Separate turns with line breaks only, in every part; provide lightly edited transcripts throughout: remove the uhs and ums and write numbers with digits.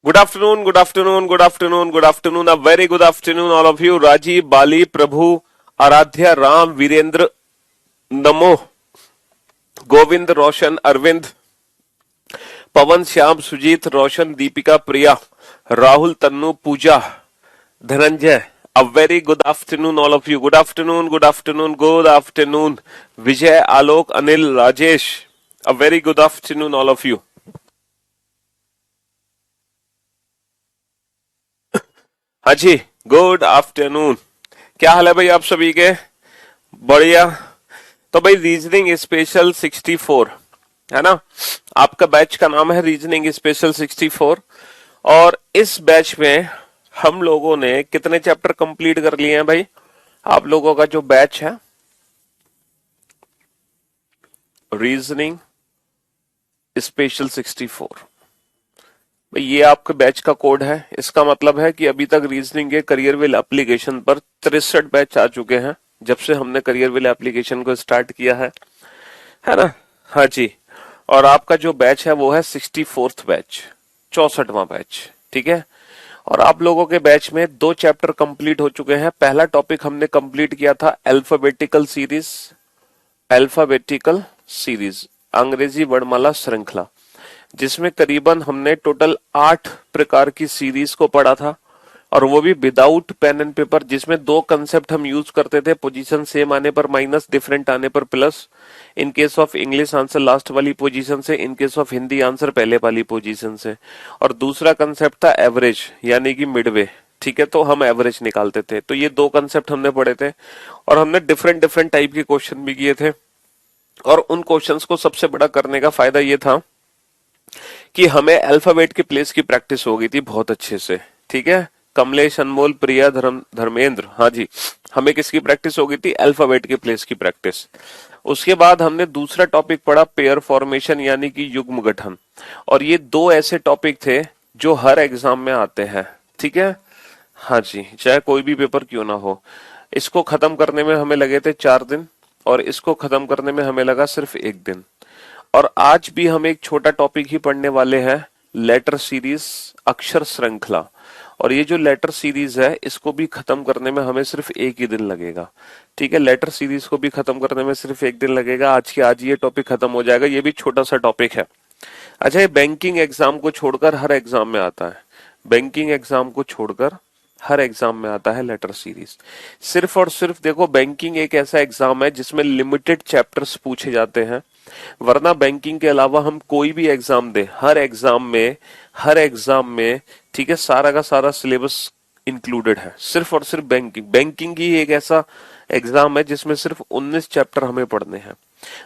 Good afternoon, good afternoon, good afternoon, good afternoon. A very good afternoon, all of you. Rajiv, Bali, Prabhu, Aradhya, Ram, Virendra, Namo, Govind, Roshan, Arvind, Pavan, Shyam, Sujit, Roshan, Deepika, Priya, Rahul, Tannu, Pooja, Dhananjay. A very good afternoon, all of you. Good afternoon, good afternoon, good afternoon. Vijay, Alok, Anil, Rajesh. A very good afternoon, all of you. हाँ जी, good afternoon. क्या हाल है भाई आप सभी के? बढ़िया। तो भाई रीजनिंग स्पेशल 64 है ना, आपका बैच का नाम है रीजनिंग स्पेशल 64। और इस बैच में हम लोगों ने कितने चैप्टर कंप्लीट कर लिए हैं भाई? आप लोगों का जो बैच है रीजनिंग स्पेशल 64, भाई ये आपके बैच का कोड है। इसका मतलब है कि अभी तक रीजनिंग के करियरविल एप्लीकेशन पर 63 बैच आ चुके हैं जब से हमने करियरविल एप्लीकेशन को स्टार्ट किया है ना? हाँ जी। और आपका जो बैच है वो है 64th बैच, 64वां बैच, ठीक है। और आप लोगों के बैच में 2 चैप्टर कंप्लीट हो चुके हैं। पहला टॉपिक हमने कंप्लीट किया था अल्फाबेटिकल सीरीज, अंग्रेजी वर्णमाला श्रृंखला, जिसमें करीबन हमने टोटल 8 प्रकार की सीरीज को पढ़ा था, और वो भी विदाउट पेन एंड पेपर, जिसमें 2 कंसेप्ट हम यूज करते थे। पोजीशन सेम आने पर माइनस, डिफरेंट आने पर plus. In case of English answer last वाली पोजीशन से, in case of Hindi answer पहले वाली पोजीशन से। और दूसरा कंसेप्ट था एवरेज, यानी कि मिडवे, ठीक है। तो हम एवरेज निकालते थे। तो ये 2 कंसेप्ट हमने पढ़े थे, और हमने डिफरेंट डिफरेंट टाइप के क्वेश्चन भी किए थे। और उन क्वेश्चंस को सबसे बड़ा करने का फायदा ये था कि हमें अल्फाबेट के प्लेस की प्रैक्टिस हो गई थी बहुत अच्छे से, ठीक है। कमलेश, अनमोल, प्रिया, धर्मेंद्र, हाँ जी, हमें किसकी प्रैक्टिस हो गई थी? अल्फाबेट के प्लेस की प्रैक्टिस। उसके बाद हमने दूसरा टॉपिक पढ़ा पेयर फॉर्मेशन, यानी कि युग्म गठन। और ये 2 ऐसे टॉपिक थे जो हर एग्जाम में आते हैं, ठीक है। हाँ जी, चाहे कोई भी पेपर क्यों ना हो। इसको खत्म करने में हमें लगे थे 4 दिन, और इसको खत्म करने में हमें लगा सिर्फ 1 दिन। और आज भी हम एक छोटा टॉपिक ही पढ़ने वाले हैं, लेटर सीरीज, अक्षर श्रृंखला। और ये जो लेटर सीरीज है इसको भी खत्म करने में हमें सिर्फ 1 ही दिन लगेगा, ठीक है। लेटर सीरीज को भी खत्म करने में सिर्फ 1 दिन लगेगा। आज के आज ये टॉपिक खत्म हो जाएगा। ये भी छोटा सा टॉपिक है। अच्छा, ये बैंकिंग एग्जाम को छोड़कर हर एग्जाम में आता है। बैंकिंग एग्जाम को छोड़कर हर एग्जाम में आता है लेटर सीरीज। सिर्फ और सिर्फ देखो, बैंकिंग एक ऐसा एग्जाम है जिसमें लिमिटेड चैप्टर्स पूछे जाते हैं। वरना बैंकिंग के अलावा हम कोई भी एग्जाम दें, हर एग्जाम में ठीक है, सारा का सारा सिलेबस इंक्लूडेड है। सिर्फ और सिर्फ बैंकिंग ही एक ऐसा एग्जाम है जिसमें सिर्फ 19 चैप्टर हमें पढ़ने हैं।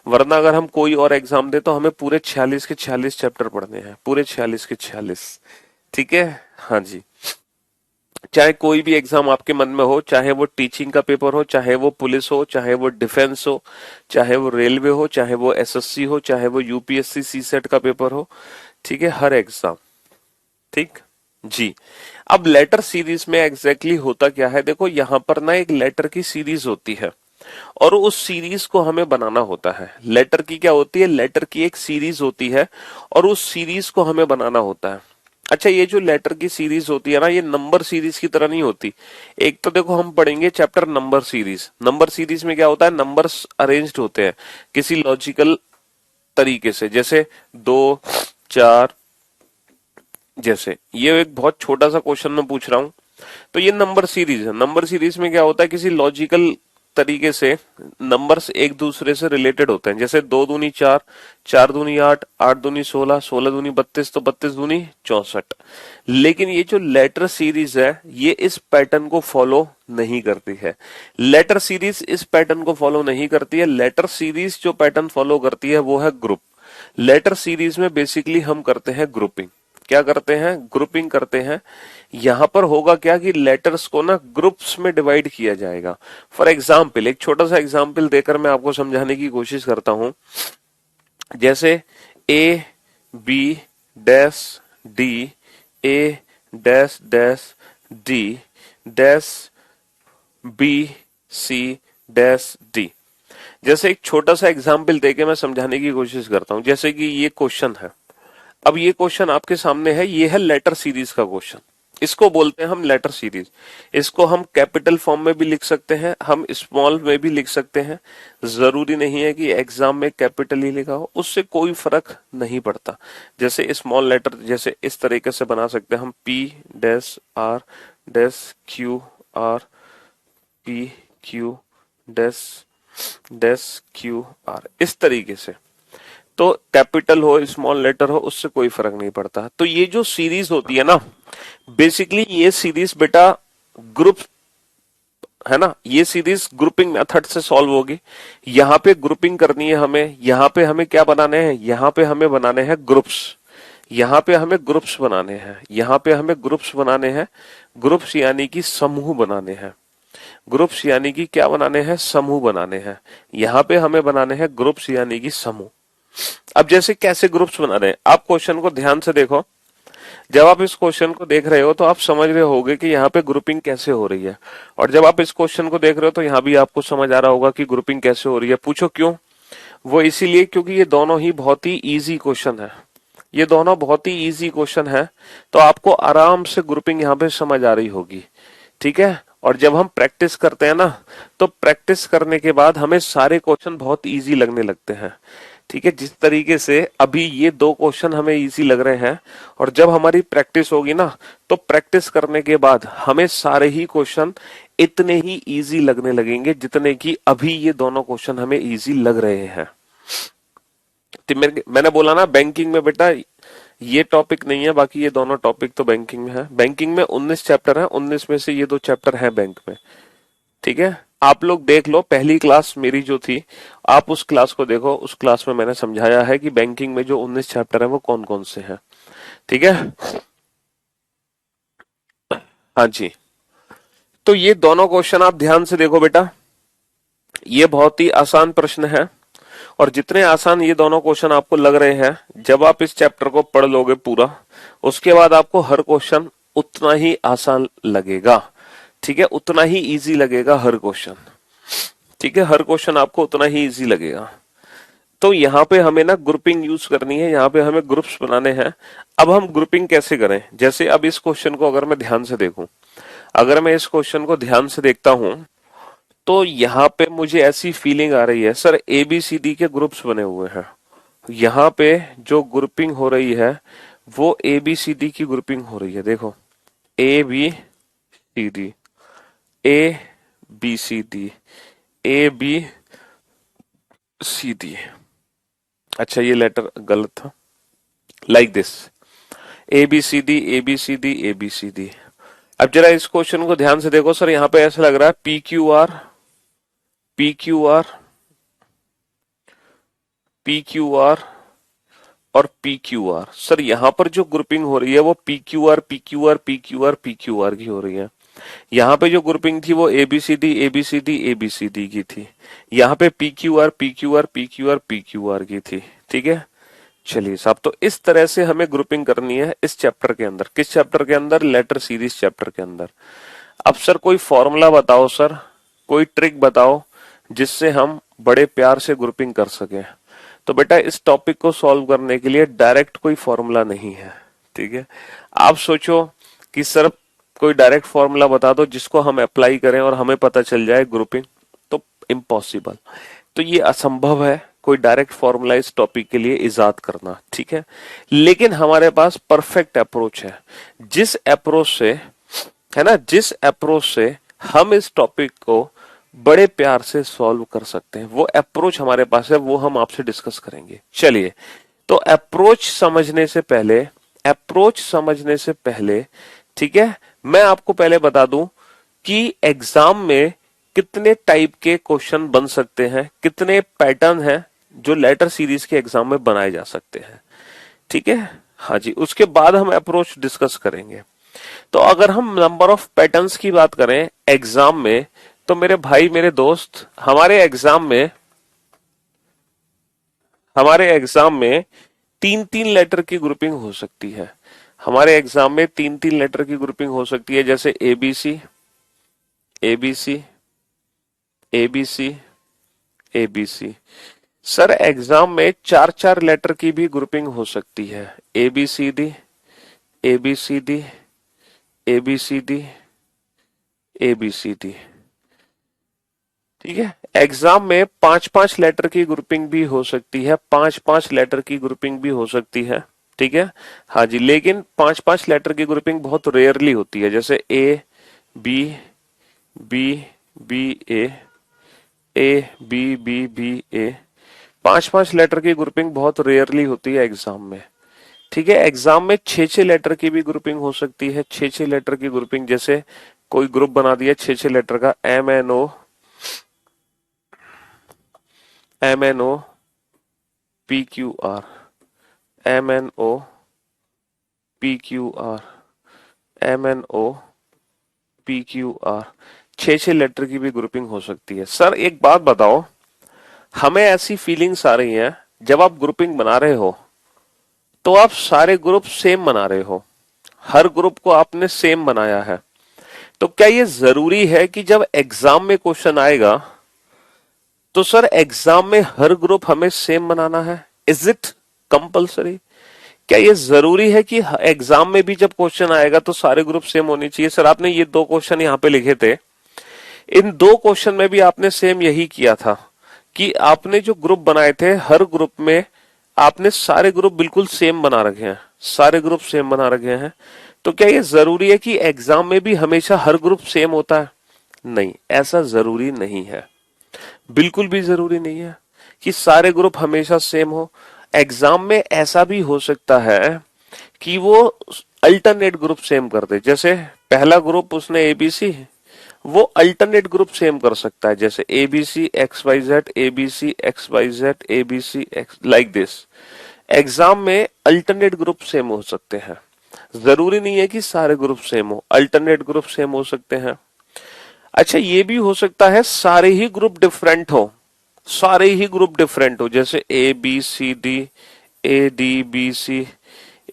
वरना अगर हम कोई और एग्जाम दे तो हमें पूरे 46 के 46 चैप्टर पढ़ने हैं, पूरे 46 के 46, ठीक है। हाँ जी। चाहे कोई भी एग्जाम आपके मन में हो, चाहे वो टीचिंग का पेपर हो, चाहे वो पुलिस हो, चाहे वो डिफेंस हो, चाहे वो रेलवे हो, चाहे वो एसएससी हो, चाहे वो यूपीएससी सीसेट का पेपर हो, ठीक है, हर एग्जाम, ठीक जी। अब लेटर सीरीज में एग्जैक्टली होता क्या है? देखो, यहां पर ना एक लेटर की सीरीज होती है, और उस सीरीज को हमें बनाना होता है। लेटर की क्या होती है? लेटर की एक सीरीज होती है, और उस सीरीज को हमें बनाना होता है। अच्छा, ये जो लेटर की सीरीज होती है ना, ये नंबर सीरीज की तरह नहीं होती। एक तो देखो, हम पढ़ेंगे chapter number series. Number series में क्या होता है? नंबर्स अरेंज्ड होते हैं किसी लॉजिकल तरीके से, जैसे 2, 4, जैसे ये एक बहुत छोटा सा क्वेश्चन मैं पूछ रहा हूं, तो ये नंबर सीरीज है। नंबर सीरीज में क्या होता है? किसी लॉजिकल तरीके से नंबर्स एक दूसरे से रिलेटेड होते हैं। जैसे 2 दूनी 4, 4 दूनी 8, 8 दूनी 16, 16 दूनी 32, तो 32 दूनी 64। लेकिन ये जो लेटर सीरीज है ये इस पैटर्न को फॉलो नहीं करती है। लेटर सीरीज इस पैटर्न को फॉलो नहीं करती है। लेटर सीरीज जो पैटर्न फॉलो करती है वो है ग्रुप। लेटर सीरीज में बेसिकली हम करते हैं ग्रुपिंग। क्या करते हैं? ग्रुपिंग करते हैं। यहां पर होगा क्या कि लेटर्स को ना ग्रुप्स में डिवाइड किया जाएगा। फॉर एग्जाम्पल, एक छोटा सा एग्जाम्पल देकर मैं आपको समझाने की कोशिश करता हूं। जैसे A B dash D, A dash dash D dash B C dash D. जैसे एक छोटा सा एग्जाम्पल देके मैं समझाने की कोशिश करता हूं। जैसे कि ये क्वेश्चन है, अब ये क्वेश्चन आपके सामने है, ये है लेटर सीरीज का क्वेश्चन। इसको बोलते हैं हम लेटर सीरीज। इसको हम कैपिटल फॉर्म में भी लिख सकते हैं, हम स्मॉल में भी लिख सकते हैं। जरूरी नहीं है कि एग्जाम में कैपिटल ही लिखा हो, उससे कोई फर्क नहीं पड़ता। जैसे स्मॉल लेटर जैसे इस तरीके से बना सकते हैं हम, P dash R dash Q R, P Q dash dash Q R, इस तरीके से। तो कैपिटल हो स्मॉल लेटर हो उससे कोई फर्क नहीं पड़ता। तो ये जो सीरीज होती है ना, बेसिकली ये सीरीज बेटा ग्रुप है ना, ये सीरीज ग्रुपिंग मेथड से सॉल्व होगी। यहाँ पे ग्रुपिंग करनी है हमें, यहाँ पे हमें क्या बनाने हैं, यहाँ पे हमें बनाने हैं ग्रुप्स, यहाँ पे हमें ग्रुप्स बनाने हैं, यहाँ पे हमें ग्रुप्स बनाने हैं। ग्रुप्स यानी कि समूह बनाने हैं, ग्रुप्स यानी कि क्या बनाने हैं, समूह बनाने हैं। यहाँ पे हमें बनाने हैं ग्रुप्स यानी कि समूह। अब जैसे कैसे ग्रुप्स बना रहे हैं, आप क्वेश्चन को ध्यान से देखो। जब आप इस क्वेश्चन को देख रहे हो तो आप समझ रहे होगे कि यहाँ पे ग्रुपिंग कैसे हो रही है, और जब आप इस क्वेश्चन को देख रहे हो तो यहाँ भी आपको समझ आ रहा होगा कि ग्रुपिंग कैसे हो रही है। पूछो क्यों? वो इसीलिए क्योंकि ये दोनों ही बहुत ही इजी क्वेश्चन है, ये दोनों बहुत ही इजी क्वेश्चन है। तो आपको आराम से ग्रुपिंग यहाँ पे समझ आ रही होगी, ठीक है। और जब हम प्रैक्टिस करते हैं ना, तो प्रैक्टिस करने के बाद हमें सारे क्वेश्चन बहुत इजी लगने लगते हैं, ठीक है। जिस तरीके से अभी ये दो क्वेश्चन हमें इजी लग रहे हैं, और जब हमारी प्रैक्टिस होगी ना, तो प्रैक्टिस करने के बाद हमें सारे ही क्वेश्चन इतने ही इजी लगने लगेंगे जितने कि अभी ये दोनों क्वेश्चन हमें इजी लग रहे हैं। तो मैंने बोला ना बैंकिंग में बेटा ये टॉपिक नहीं है, बाकी ये दोनों टॉपिक तो बैंकिंग में है। बैंकिंग में 19 चैप्टर है, 19 में से ये दो चैप्टर है बैंक में, ठीक है। आप लोग देख लो, पहली क्लास मेरी जो थी, आप उस क्लास को देखो, उस क्लास में मैंने समझाया है कि बैंकिंग में जो 19 चैप्टर है वो कौन कौन से हैं, ठीक है। हाँ जी, तो ये दोनों क्वेश्चन आप ध्यान से देखो बेटा, ये बहुत ही आसान प्रश्न है। और जितने आसान ये दोनों क्वेश्चन आपको लग रहे हैं, जब आप इस चैप्टर को पढ़ लोगे पूरा, उसके बाद आपको हर क्वेश्चन उतना ही आसान लगेगा, ठीक है। उतना ही इजी लगेगा हर क्वेश्चन, ठीक है। हर क्वेश्चन आपको उतना ही इजी लगेगा। तो यहाँ पे हमें ना ग्रुपिंग यूज करनी है, यहाँ पे हमें ग्रुप्स बनाने हैं। अब हम ग्रुपिंग कैसे करें, जैसे अब इस क्वेश्चन को अगर मैं ध्यान से देखूं, अगर मैं इस क्वेश्चन को ध्यान से देखता हूं, तो यहाँ पे मुझे ऐसी फीलिंग आ रही है सर ABCD के ग्रुप्स बने हुए हैं। यहाँ पे जो ग्रुपिंग हो रही है वो ABCD की ग्रुपिंग हो रही है। देखो ABCD ABCD ABCD, अच्छा ये लेटर गलत था, like this ABCD ABCD ABCD। अब जरा इस क्वेश्चन को ध्यान से देखो सर, यहाँ पे ऐसा लग रहा है PQR PQR PQR और PQR। सर यहाँ पर जो ग्रुपिंग हो रही है वो PQR PQR PQR PQR की हो रही है। यहाँ पे जो ग्रुपिंग थी वो ABCD ABCD ABCD की थी, यहाँ पे PQR PQR PQR PQR की थी, ठीक है। चलिए साहब, तो इस तरह से हमें ग्रुपिंग करनी है इस चैप्टर के अंदर। किस चैप्टर के अंदर? लेटर सीरीज चैप्टर के अंदर। अब सर कोई फॉर्मूला बताओ सर, कोई ट्रिक बताओ जिससे हम बड़े प्यार से ग्रुपिंग कर सकें। तो बेटा इस टॉपिक को सॉल्व करने के लिए डायरेक्ट कोई फॉर्मूला नहीं है, ठीक है। आप सोचो कि सर कोई डायरेक्ट फॉर्मूला बता दो जिसको हम अप्लाई करें और हमें पता चल जाए ग्रुपिंग, तो इम्पॉसिबल, तो ये असंभव है कोई डायरेक्ट फॉर्मूला इस टॉपिक के लिए इजाद करना, ठीक है। लेकिन हमारे पास परफेक्ट अप्रोच है, जिस अप्रोच से, है ना, जिस अप्रोच से हम इस टॉपिक को बड़े प्यार से सॉल्व कर सकते हैं, वो अप्रोच हमारे पास है, वो हम आपसे डिस्कस करेंगे। चलिए, तो अप्रोच समझने से पहले, ठीक है, मैं आपको पहले बता दूं कि एग्जाम में कितने टाइप के क्वेश्चन बन सकते हैं, कितने पैटर्न हैं जो लेटर सीरीज के एग्जाम में बनाए जा सकते हैं, ठीक है। हाँ जी, उसके बाद हम अप्रोच डिस्कस करेंगे। तो अगर हम नंबर ऑफ पैटर्न्स की बात करें एग्जाम में, तो मेरे भाई मेरे दोस्त, हमारे एग्जाम में तीन तीन लेटर की ग्रुपिंग हो सकती है। हमारे एग्जाम में तीन तीन लेटर की ग्रुपिंग हो सकती है, जैसे ABC ABC ABC ABC। Sir exam में चार चार लेटर की भी ग्रुपिंग हो सकती है। A B C D, A B C D, A B C D, A B C D. ठीक है, एग्जाम में पांच पांच लेटर की ग्रुपिंग भी हो सकती है, पांच पांच लेटर की ग्रुपिंग भी हो सकती है। ठीक है, हाँ जी, लेकिन पांच पांच लेटर की ग्रुपिंग बहुत रेयरली होती है, जैसे A B B B A B B B A. पांच पांच लेटर की ग्रुपिंग बहुत रेयरली होती है एग्जाम में। ठीक है, एग्जाम में छह छह लेटर की भी ग्रुपिंग हो सकती है, छह छह लेटर की ग्रुपिंग, जैसे कोई ग्रुप बना दिया छह छह लेटर का, M N O, M N O P Q R, M N O P Q R, M N O P Q R. छह छह लेटर की भी ग्रुपिंग हो सकती है। सर एक बात बताओ, हमें ऐसी फीलिंग्स आ रही हैं जब आप ग्रुपिंग बना रहे हो तो आप सारे ग्रुप सेम बना रहे हो, हर ग्रुप को आपने सेम बनाया है, तो क्या ये जरूरी है कि जब एग्जाम में क्वेश्चन आएगा तो सर एग्जाम में हर ग्रुप हमें सेम बनाना है? Is it compulsory? क्या ये जरूरी है कि एग्जाम में भी जब क्वेश्चन आएगा तो सारे ग्रुप सेम होनी चाहिए? सर आपने ये दो क्वेश्चन यहाँ पे लिखे थे, इन दो क्वेश्चन में भी आपने सेम यही किया था कि आपने जो ग्रुप बनाए थे हर ग्रुप में आपने सारे ग्रुप बिल्कुल सेम बना रखे हैं, सारे ग्रुप सेम बना रखे हैं। तो क्या ये जरूरी है कि एग्जाम में भी हमेशा हर ग्रुप सेम होता है? नहीं, ऐसा जरूरी नहीं है, बिल्कुल भी जरूरी नहीं है कि सारे ग्रुप हमेशा सेम हो। एग्जाम में ऐसा भी हो सकता है कि वो अल्टरनेट ग्रुप सेम कर दे, जैसे पहला ग्रुप उसने एबीसी, वो अल्टरनेट ग्रुप सेम कर सकता है, जैसे ABC X Y Z, ABC X Y Z, ABC X, like this. Exam में अल्टरनेट ग्रुप सेम हो सकते हैं, जरूरी नहीं है कि सारे ग्रुप सेम हो, अल्टरनेट ग्रुप सेम हो सकते हैं। अच्छा, ये भी हो सकता है सारे ही ग्रुप डिफरेंट हो, सारे ही ग्रुप डिफरेंट हो, जैसे A B C D, A D B C,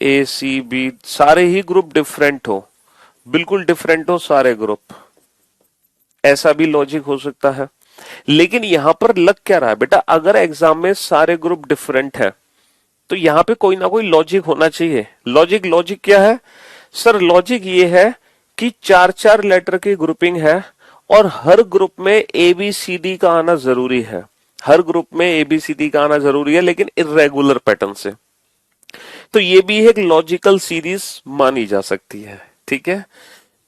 A C B, सारे ही ग्रुप डिफरेंट हो, बिल्कुल डिफरेंट हो सारे ग्रुप, ऐसा भी लॉजिक हो सकता है। लेकिन यहां पर लग क्या रहा है बेटा, अगर एग्जाम में सारे ग्रुप डिफरेंट है तो यहां पे कोई ना कोई लॉजिक होना चाहिए। लॉजिक, लॉजिक क्या है सर? लॉजिक ये है कि चार चार लेटर की ग्रुपिंग है और हर ग्रुप में एबीसीडी का आना जरूरी है, हर ग्रुप में एबीसीडी का आना जरूरी है, लेकिन इरेगुलर पैटर्न से। तो ये भी एक लॉजिकल सीरीज मानी जा सकती है। ठीक है,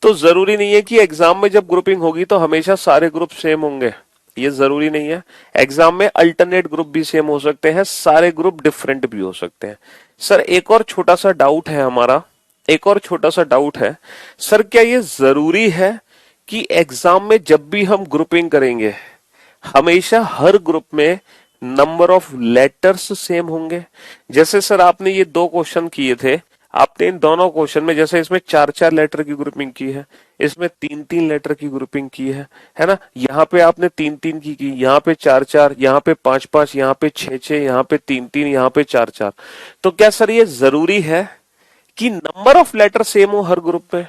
तो जरूरी नहीं है कि एग्जाम में जब ग्रुपिंग होगी तो हमेशा सारे ग्रुप सेम होंगे, ये जरूरी नहीं है। एग्जाम में अल्टरनेट ग्रुप भी सेम हो सकते हैं, सारे ग्रुप डिफरेंट भी हो सकते हैं। सर एक और छोटा सा डाउट है हमारा, एक और छोटा सा डाउट है सर, क्या ये जरूरी है कि एग्जाम में जब भी हम ग्रुपिंग करेंगे हमेशा हर ग्रुप में नंबर ऑफ लेटर्स सेम होंगे? जैसे सर आपने ये दो क्वेश्चन किए थे, आपने इन दोनों क्वेश्चन में, जैसे इसमें चार चार लेटर की ग्रुपिंग की है, इसमें तीन तीन लेटर की ग्रुपिंग की है ना? यहाँ पे आपने तीन तीन की, यहाँ पे चार चार, यहाँ पे पांच पांच, यहाँ पे छह छह, यहाँ पे तीन तीन, यहाँ पे चार चार। तो क्या सर ये जरूरी है कि नंबर ऑफ लेटर सेम हो हर ग्रुप में?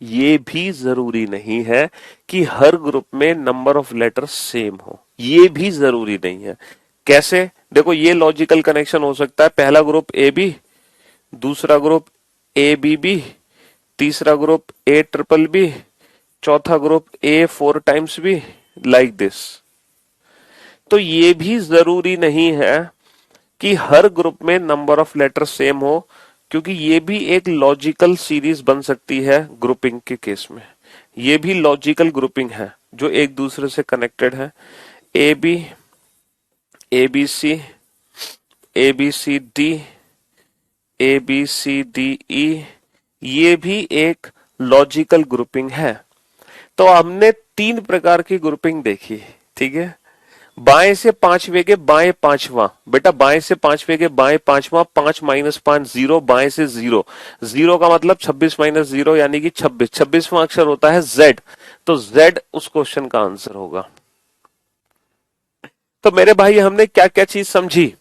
ये भी जरूरी नहीं है कि हर ग्रुप में नंबर ऑफ लेटर सेम हो, ये भी जरूरी नहीं है। कैसे? देखो ये लॉजिकल कनेक्शन हो सकता है, पहला ग्रुप ए बी, दूसरा ग्रुप ए बी बी, तीसरा ग्रुप ए ट्रिपल बी, चौथा group A four times B, like this. तो ये भी जरूरी नहीं है कि हर ग्रुप में नंबर ऑफ लेटर सेम हो, क्योंकि ये भी एक लॉजिकल सीरीज बन सकती है ग्रुपिंग के केस में। ये भी लॉजिकल ग्रुपिंग है जो एक दूसरे से कनेक्टेड है। A B, A B C, A B C D, A B C D E, ये भी एक लॉजिकल ग्रुपिंग है। तो हमने तीन प्रकार की ग्रुपिंग देखी, ठीक है। बाएं से पांचवे के बाएं पांचवा, बेटा बाएं से पांचवे के बाएं पांचवा, 5 माइनस 5 0, बाएं से 0, 0 का मतलब 26 माइनस 0 यानी कि 26, 26वां अक्षर होता है Z, तो Z उस क्वेश्चन का आंसर होगा। तो मेरे भाई हमने क्या क्या चीज समझी?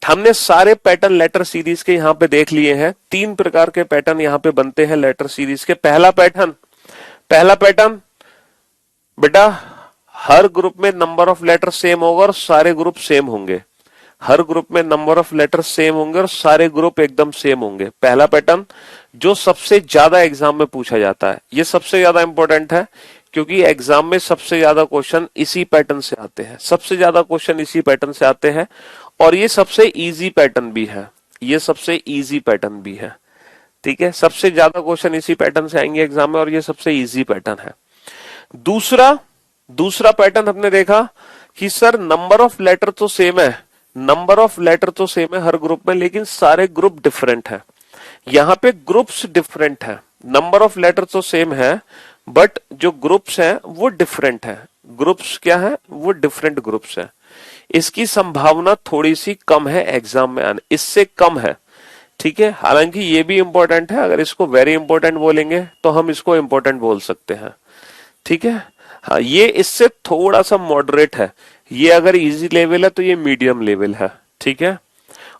हमने सारे पैटर्न लेटर सीरीज के यहां पे देख लिए हैं। तीन प्रकार के पैटर्न यहां पे बनते हैं लेटर सीरीज के। पहला पैटर्न बेटा हर ग्रुप में नंबर ऑफ लेटर सेम होगा और सारे ग्रुप सेम होंगे। हर ग्रुप में नंबर ऑफ लेटर सेम होंगे और सारे ग्रुप एकदम सेम होंगे। पहला पैटर्न जो सबसे ज्यादा एग्जाम में पूछा जाता है, ये सबसे ज्यादा इंपॉर्टेंट है क्योंकि एग्जाम में सबसे ज्यादा क्वेश्चन इसी पैटर्न से आते हैं, सबसे ज्यादा क्वेश्चन इसी पैटर्न से आते हैं और ये सबसे इजी पैटर्न भी है, ये सबसे इजी पैटर्न भी है। ठीक है, सबसे ज्यादा क्वेश्चन इसी पैटर्न से आएंगे एग्जाम में और ये सबसे इजी पैटर्न है। दूसरा दूसरा पैटर्न हमने देखा कि सर नंबर ऑफ लेटर तो सेम है, नंबर ऑफ लेटर तो सेम है हर ग्रुप में, लेकिन सारे ग्रुप डिफरेंट है। यहाँ पे ग्रुप्स डिफरेंट है, नंबर ऑफ लेटर तो सेम है बट जो ग्रुप्स हैं वो डिफरेंट है। ग्रुप्स क्या है, वो डिफरेंट ग्रुप्स है। इसकी संभावना थोड़ी सी कम है एग्जाम में आने, इससे कम है। ठीक है, हालांकि ये भी इंपॉर्टेंट है, अगर इसको वेरी इंपॉर्टेंट बोलेंगे तो हम इसको इंपॉर्टेंट बोल सकते हैं। ठीक है, हाँ ये इससे थोड़ा सा मॉडरेट है, ये अगर इजी लेवल है तो ये मीडियम लेवल है। ठीक है,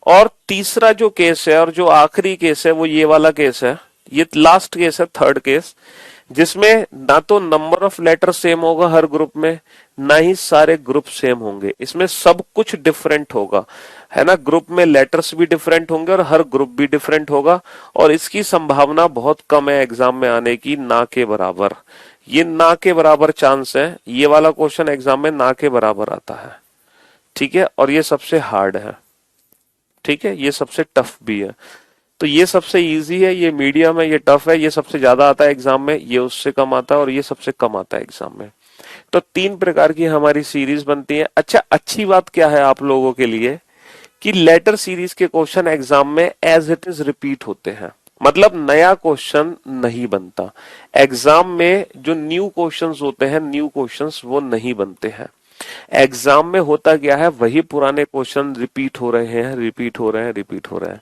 और तीसरा जो केस है और जो आखिरी केस है वो ये वाला केस है, ये लास्ट केस है, थर्ड केस, जिसमें ना तो नंबर ऑफ लेटर सेम होगा हर ग्रुप में, ना ही सारे ग्रुप सेम होंगे। इसमें सब कुछ डिफरेंट होगा, है ना, ग्रुप में लेटर्स भी डिफरेंट होंगे और हर ग्रुप भी डिफरेंट होगा और इसकी संभावना बहुत कम है एग्जाम में आने की, ना के बराबर। ये ना के बराबर चांस है, ये वाला क्वेश्चन एग्जाम में ना के बराबर आता है। ठीक है, और ये सबसे हार्ड है। ठीक है, ये सबसे टफ भी है। तो ये सबसे इजी है, ये मीडियम है, ये टफ है, ये सबसे ज्यादा आता है एग्जाम में, ये उससे कम आता है और ये सबसे कम आता है एग्जाम में। तो तीन प्रकार की हमारी सीरीज बनती है। अच्छा, अच्छी बात क्या है आप लोगों के लिए कि लेटर सीरीज के क्वेश्चन एग्जाम में एज इट इज रिपीट होते हैं, मतलब नया क्वेश्चन नहीं बनता एग्जाम में। जो न्यू क्वेश्चंस होते हैं, न्यू क्वेश्चंस वो नहीं बनते हैं एग्जाम में। होता क्या है, वही पुराने क्वेश्चन रिपीट हो रहे हैं, रिपीट हो रहे हैं, रिपीट हो रहे हैं।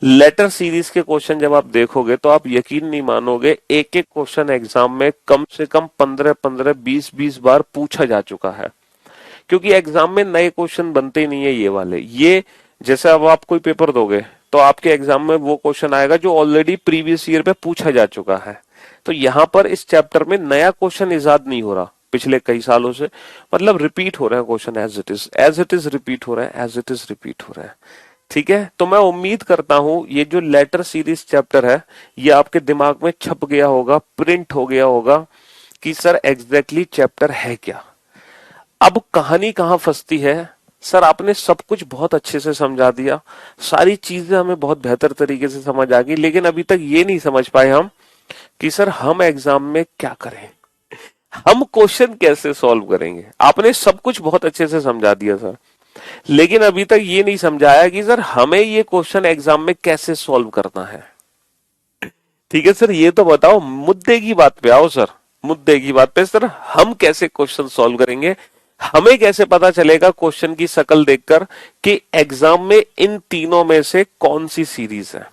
लेटर सीरीज के क्वेश्चन जब आप देखोगे तो आप यकीन नहीं मानोगे, एक एक क्वेश्चन एग्जाम में कम से कम 15-15, 20-20 बार पूछा जा चुका है, क्योंकि एग्जाम में नए क्वेश्चन बनते ही नहीं है ये वाले। ये जैसे अब आप कोई पेपर दोगे तो आपके एग्जाम में वो क्वेश्चन आएगा जो ऑलरेडी प्रीवियस ईयर पे पूछा जा चुका है। तो यहां पर इस चैप्टर में नया क्वेश्चन इजाद नहीं हो रहा पिछले कई सालों से, मतलब रिपीट हो रहे हैं question, as it is repeat हो रहा है, एज इट इज रिपीट हो रहा है। ठीक है, तो मैं उम्मीद करता हूं ये जो लेटर सीरीज चैप्टर है ये आपके दिमाग में छप गया होगा, प्रिंट हो गया होगा कि सर एग्जैक्टली चैप्टर है क्या। अब कहानी कहां फंसती है, सर आपने सब कुछ बहुत अच्छे से समझा दिया, सारी चीजें हमें बहुत बेहतर तरीके से समझ आ गई, लेकिन अभी तक ये नहीं समझ पाए हम कि सर हम एग्जाम में क्या करें, हम क्वेश्चन कैसे सॉल्व करेंगे। आपने सब कुछ बहुत अच्छे से समझा दिया सर, लेकिन अभी तक ये नहीं समझाया कि सर हमें ये क्वेश्चन एग्जाम में कैसे सॉल्व करना है। ठीक है सर, ये तो बताओ, मुद्दे की बात पे आओ सर, मुद्दे की बात पे सर, हम कैसे क्वेश्चन सॉल्व करेंगे, हमें कैसे पता चलेगा क्वेश्चन की शक्ल देखकर कि एग्जाम में इन तीनों में से कौन सी सीरीज है।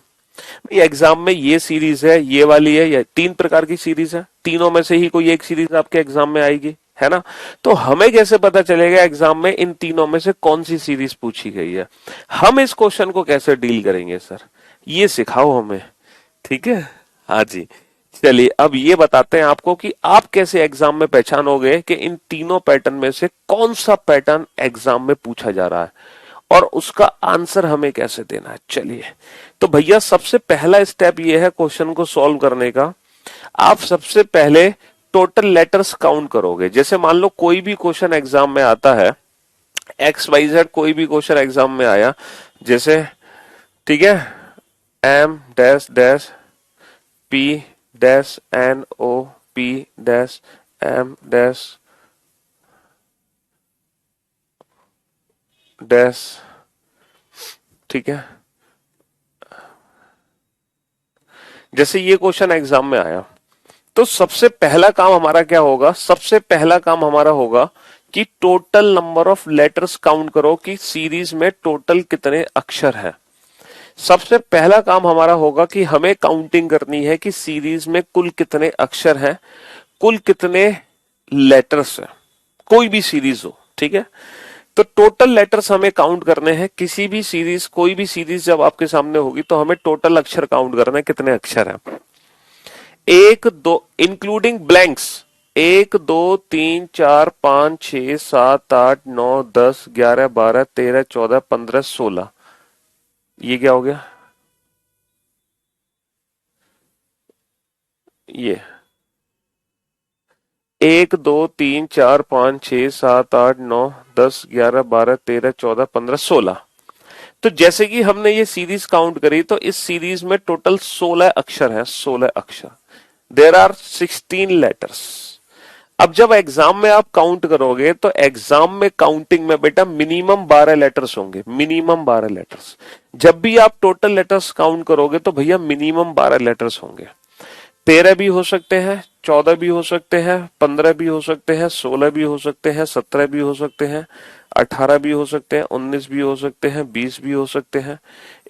एग्जाम में ये सीरीज है, ये वाली है, या तीन प्रकार की सीरीज है, तीनों में से ही कोई एक सीरीज आपके एग्जाम में आएगी, है ना। तो हमें कैसे पता चलेगा एग्जाम में इन तीनों में से कौन सी सीरीज पूछी गई है, हम इस क्वेश्चन को कैसे डील करेंगे सर, ये सिखाओ हमें। ठीक है, हाँ जी, चलिए अब ये बताते हैं आपको कि आप कैसे एग्जाम में पहचानोगे कि इन तीनों पैटर्न में से कौन सा पैटर्न एग्जाम में पूछा जा रहा है और उसका आंसर हमें कैसे देना है। चलिए, तो भैया सबसे पहला स्टेप ये है क्वेश्चन को सॉल्व करने का, आप सबसे पहले टोटल लेटर्स काउंट करोगे। जैसे मान लो कोई भी क्वेश्चन एग्जाम में आता है, XYZ कोई भी क्वेश्चन एग्जाम में आया, जैसे ठीक है, M dash dash P dash NO P dash M dash dash, ठीक है, जैसे ये क्वेश्चन एग्जाम में आया तो सबसे पहला काम हमारा क्या होगा, सबसे पहला काम हमारा होगा कि total number of letters count करो कि सीरीज में टोटल कितने अक्षर है। सबसे पहला काम हमारा होगा कि हमें काउंटिंग करनी है कि सीरीज में कुल कितने अक्षर हैं, कुल कितने लेटर्स हैं, कोई भी सीरीज हो। ठीक है, तो टोटल लेटर्स हमें काउंट करने हैं। किसी भी सीरीज, कोई भी सीरीज जब आपके सामने होगी तो हमें टोटल अक्षर काउंट करना है, कितने अक्षर हैं। एक दो इंक्लूडिंग ब्लैंक्स, 1 2 3 4 5 6 7 8 9 10 11 12 13 14 15 16। ये क्या हो गया? ये 1 2 3 4 5 6 7 8 9 10 11 12 13 14 15 16। तो जैसे कि हमने ये सीरीज काउंट करी तो इस सीरीज में टोटल 16 अक्षर हैं, 16 अक्षर। There are 16 letters. अब जब एग्जाम में आप काउंट करोगे तो एग्जाम में काउंटिंग में बेटा मिनिमम 12 लेटर्स होंगे, मिनिमम 12 लेटर्स। जब भी आप टोटल लेटर्स काउंट करोगे तो भैया मिनिमम 12 लेटर्स होंगे। 13 भी हो सकते हैं, 14 भी हो सकते हैं, 15 भी हो सकते हैं, 16 भी हो सकते हैं, 17 भी हो सकते हैं, 18 भी हो सकते हैं, 19 भी हो सकते हैं, 20 भी हो सकते हैं,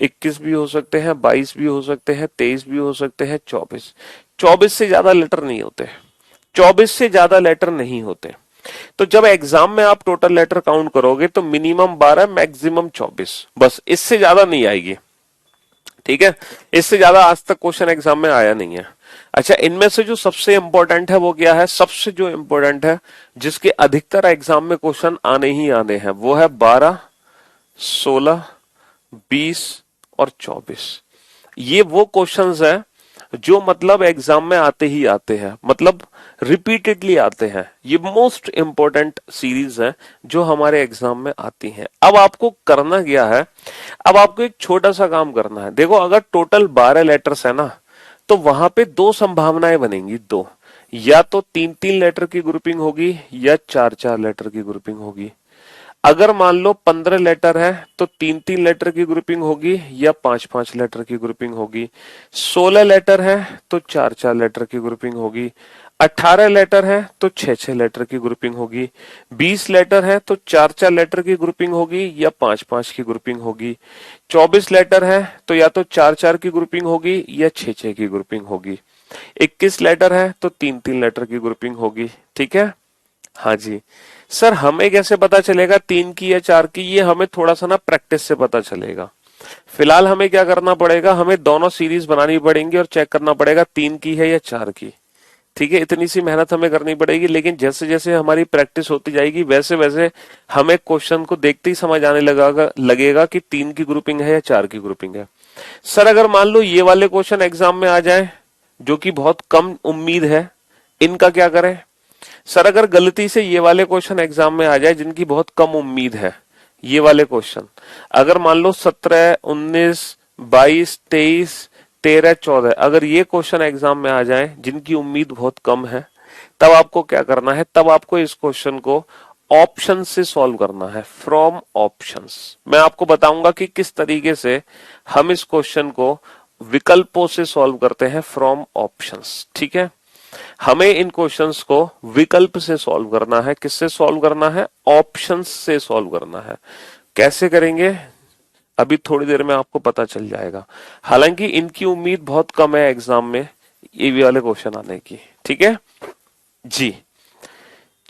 21 भी हो सकते हैं, 22 भी हो सकते हैं, 23 भी हो सकते हैं, 24। 24 से ज्यादा लेटर नहीं होते, 24 से ज्यादा लेटर नहीं होते। तो जब एग्जाम में आप टोटल लेटर काउंट करोगे तो मिनिमम 12 मैक्सिमम 24, बस इससे ज्यादा नहीं आएगी। ठीक है, इससे ज्यादा आज तक क्वेश्चन एग्जाम में आया नहीं है। अच्छा, इनमें से जो सबसे इंपॉर्टेंट है वो क्या है? सबसे जो इंपॉर्टेंट है जिसके अधिकतर एग्जाम में क्वेश्चन आने ही आने हैं वो है 12, 16, 20 और 24। ये वो क्वेश्चंस है जो मतलब एग्जाम में आते ही आते हैं, मतलब रिपीटेडली आते हैं। ये मोस्ट इंपॉर्टेंट सीरीज है जो हमारे एग्जाम में आती हैं। अब आपको करना क्या है? अब आपको एक छोटा सा काम करना है। देखो, अगर टोटल 12 लेटर्स है ना, तो वहां पे दो संभावनाएं बनेंगी, दो। या तो 3-3 लेटर की ग्रुपिंग होगी या 4-4 लेटर की ग्रुपिंग होगी। अगर मान लो 15 लेटर है तो 3-3 लेटर की ग्रुपिंग होगी या 5-5 लेटर की ग्रुपिंग होगी। 16 लेटर है तो 4-4 लेटर की ग्रुपिंग होगी। 18 लेटर है तो 6-6 लेटर की ग्रुपिंग होगी। 20 लेटर है तो 4-4 लेटर की ग्रुपिंग होगी या 5-5 की ग्रुपिंग होगी। 24 लेटर है तो या तो 4-4 की ग्रुपिंग होगी या 6-6 की ग्रुपिंग होगी। 21 लेटर है तो 3-3 लेटर की ग्रुपिंग होगी। ठीक है? हाँ जी। सर, हमें कैसे पता चलेगा 3 की या 4 की? ये हमें थोड़ा सा ना प्रैक्टिस से पता चलेगा। फिलहाल हमें क्या करना पड़ेगा? हमें दोनों सीरीज बनानी पड़ेंगी और चेक करना पड़ेगा 3 की है या 4 की। ठीक है, इतनी सी मेहनत हमें करनी पड़ेगी। लेकिन जैसे जैसे हमारी प्रैक्टिस होती जाएगी वैसे वैसे हमें क्वेश्चन को देखते ही समझ आने लगेगा कि 3 की ग्रुपिंग है या 4 की ग्रुपिंग है। सर, अगर मान लो ये वाले क्वेश्चन एग्जाम में आ जाए जो कि बहुत कम उम्मीद है, इनका क्या करें? सर, अगर गलती से ये वाले क्वेश्चन एग्जाम में आ जाए जिनकी बहुत कम उम्मीद है, ये वाले क्वेश्चन अगर मान लो 17, 19, 22, 23, 13, 14, अगर ये क्वेश्चन एग्जाम में आ जाए जिनकी उम्मीद बहुत कम है, तब आपको क्या करना है? तब आपको इस क्वेश्चन को ऑप्शन से सॉल्व करना है, फ्रॉम ऑप्शंस। मैं आपको बताऊंगा कि किस तरीके से हम इस क्वेश्चन को विकल्पों से सॉल्व करते हैं, फ्रॉम ऑप्शंस। ठीक है, हमें इन क्वेश्चंस को विकल्प से सॉल्व करना है। किससे सॉल्व करना है? ऑप्शंस से सॉल्व करना है। कैसे करेंगे अभी थोड़ी देर में आपको पता चल जाएगा। हालांकि इनकी उम्मीद बहुत कम है एग्जाम में ये वाले क्वेश्चन आने की। ठीक है जी,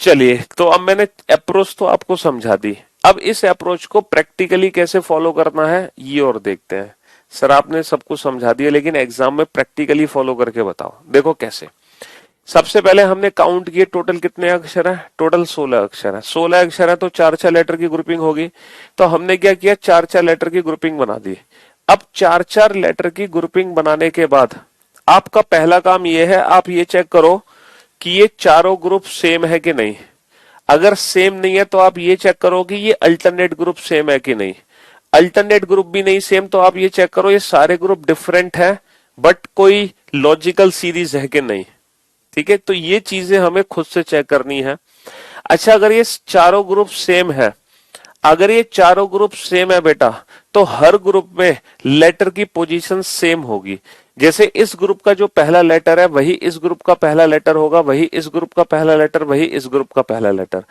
चलिए। तो अब मैंने अप्रोच तो आपको समझा दी। अब इस अप्रोच को प्रैक्टिकली कैसे फॉलो करना है ये और देखते हैं। सर, आपने सब कुछ समझा दिया लेकिन एग्जाम में प्रैक्टिकली फॉलो करके बताओ। देखो कैसे। सबसे पहले हमने काउंट किए टोटल कितने अक्षर है? टोटल 16 अक्षर है। 16 अक्षर है तो 4-4 लेटर की ग्रुपिंग होगी। तो हमने क्या किया? 4-4 लेटर की ग्रुपिंग बना दी। अब 4-4 लेटर की ग्रुपिंग बनाने के बाद आपका पहला काम यह है, आप ये चेक करो कि ये चारों ग्रुप सेम है कि नहीं। अगर सेम नहीं है तो आप ये चेक करो कि ये अल्टरनेट ग्रुप सेम है कि नहीं। अल्टरनेट ग्रुप भी नहीं सेम तो आप ये चेक करो ये सारे ग्रुप डिफरेंट है बट कोई लॉजिकल सीरीज है कि नहीं। ठीक है, तो ये चीजें हमें खुद से चेक करनी है। अच्छा, अगर ये चारों ग्रुप सेम है, अगर ये चारों ग्रुप सेम है बेटा, तो हर ग्रुप में लेटर की पोजीशन सेम होगी। जैसे इस ग्रुप का जो पहला लेटर है वही इस ग्रुप का पहला लेटर होगा, वही इस ग्रुप का पहला लेटर, वही इस ग्रुप का पहला लेटर।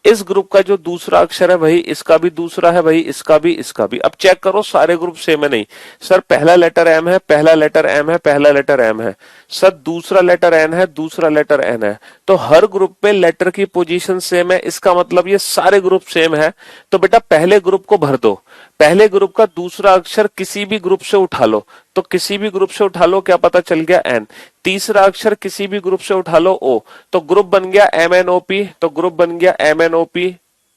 इस ग्रुप का जो दूसरा अक्षर है वही इसका भी दूसरा है, वही इसका भी, इसका भी। अब चेक करो सारे ग्रुप सेम है नहीं। सर, पहला लेटर एम है, पहला लेटर एम है, पहला लेटर एम है। सर, दूसरा लेटर एन है, दूसरा लेटर एन है। तो हर ग्रुप में लेटर की पोजीशन सेम है, इसका मतलब ये सारे ग्रुप सेम है। तो बेटा पहले ग्रुप को भर दो, पहले ग्रुप का दूसरा अक्षर किसी भी ग्रुप से उठा लो तो किसी भी ग्रुप से उठा लो, क्या पता चल गया एन। तीसरा अक्षर किसी भी ग्रुप से उठा लो ओ, तो ग्रुप बन गया एम एन ओ पी, तो ग्रुप बन गया M N O P,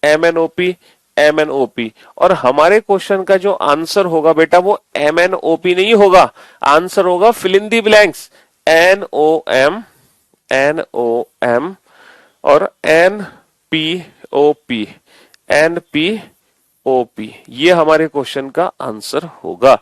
M N O P, M N O P. और हमारे क्वेश्चन का जो आंसर होगा बेटा वो एम एन ओ पी नहीं होगा, आंसर होगा fill in the blanks, N O M, N O M और N P O P, N P OP, ये हमारे क्वेश्चन का आंसर होगा।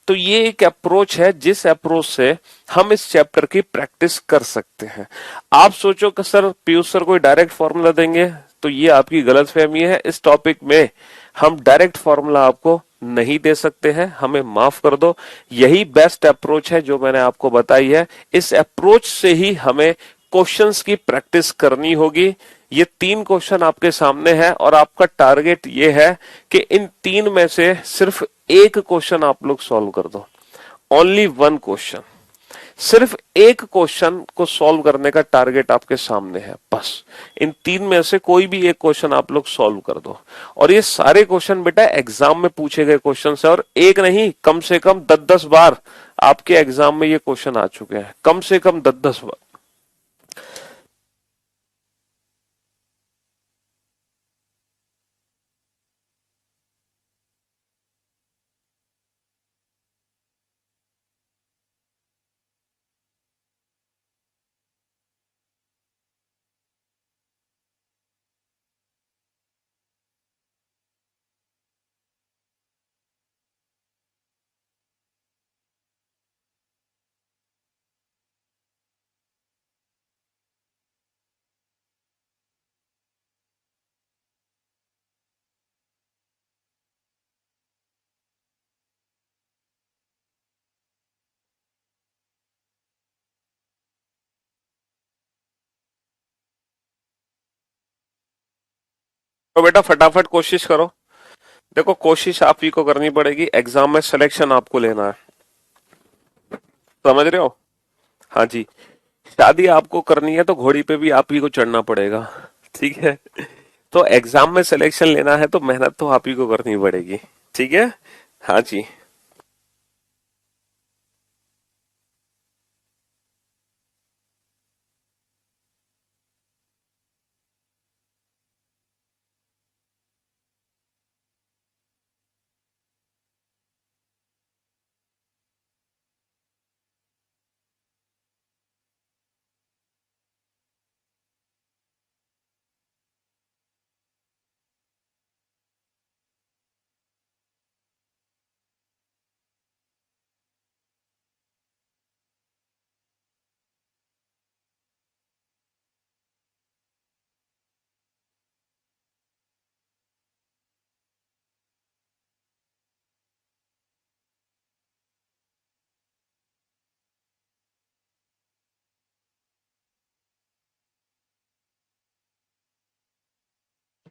तो ये एक अप्रोच है जिस अप्रोच से हम इस चैप्टर की प्रैक्टिस कर सकते हैं। आप सोचो कि सर पीयूष सर कोई डायरेक्ट फॉर्मूला देंगे, तो ये आपकी गलतफहमी है। इस टॉपिक में हम डायरेक्ट फॉर्मूला आपको नहीं दे सकते हैं, हमें माफ कर दो। यही बेस्ट अप्रोच है जो मैंने आपको बताई है। इस अप्रोच से ही हमें क्वेश्चंस की प्रैक्टिस करनी होगी। ये 3 क्वेश्चन आपके सामने है और आपका टारगेट ये है कि इन 3 में से सिर्फ एक क्वेश्चन आप लोग सॉल्व कर दो। ओनली वन क्वेश्चन, सिर्फ एक क्वेश्चन को सॉल्व करने का टारगेट आपके सामने है बस। इन 3 में से कोई भी एक क्वेश्चन आप लोग सॉल्व कर दो। और ये सारे क्वेश्चन बेटा एग्जाम में पूछे गए क्वेश्चन है, और एक नहीं कम से कम 10-10 बार आपके एग्जाम में ये क्वेश्चन आ चुके हैं, कम से कम 10-10 बार। तो बेटा फटाफट कोशिश करो। देखो कोशिश आप ही को करनी पड़ेगी, एग्जाम में सिलेक्शन आपको लेना है, समझ रहे हो? हाँ जी, शादी आपको करनी है तो घोड़ी पे भी आप ही को चढ़ना पड़ेगा, ठीक है? तो एग्जाम में सिलेक्शन लेना है तो मेहनत तो आप ही को करनी पड़ेगी, ठीक है? हाँ जी।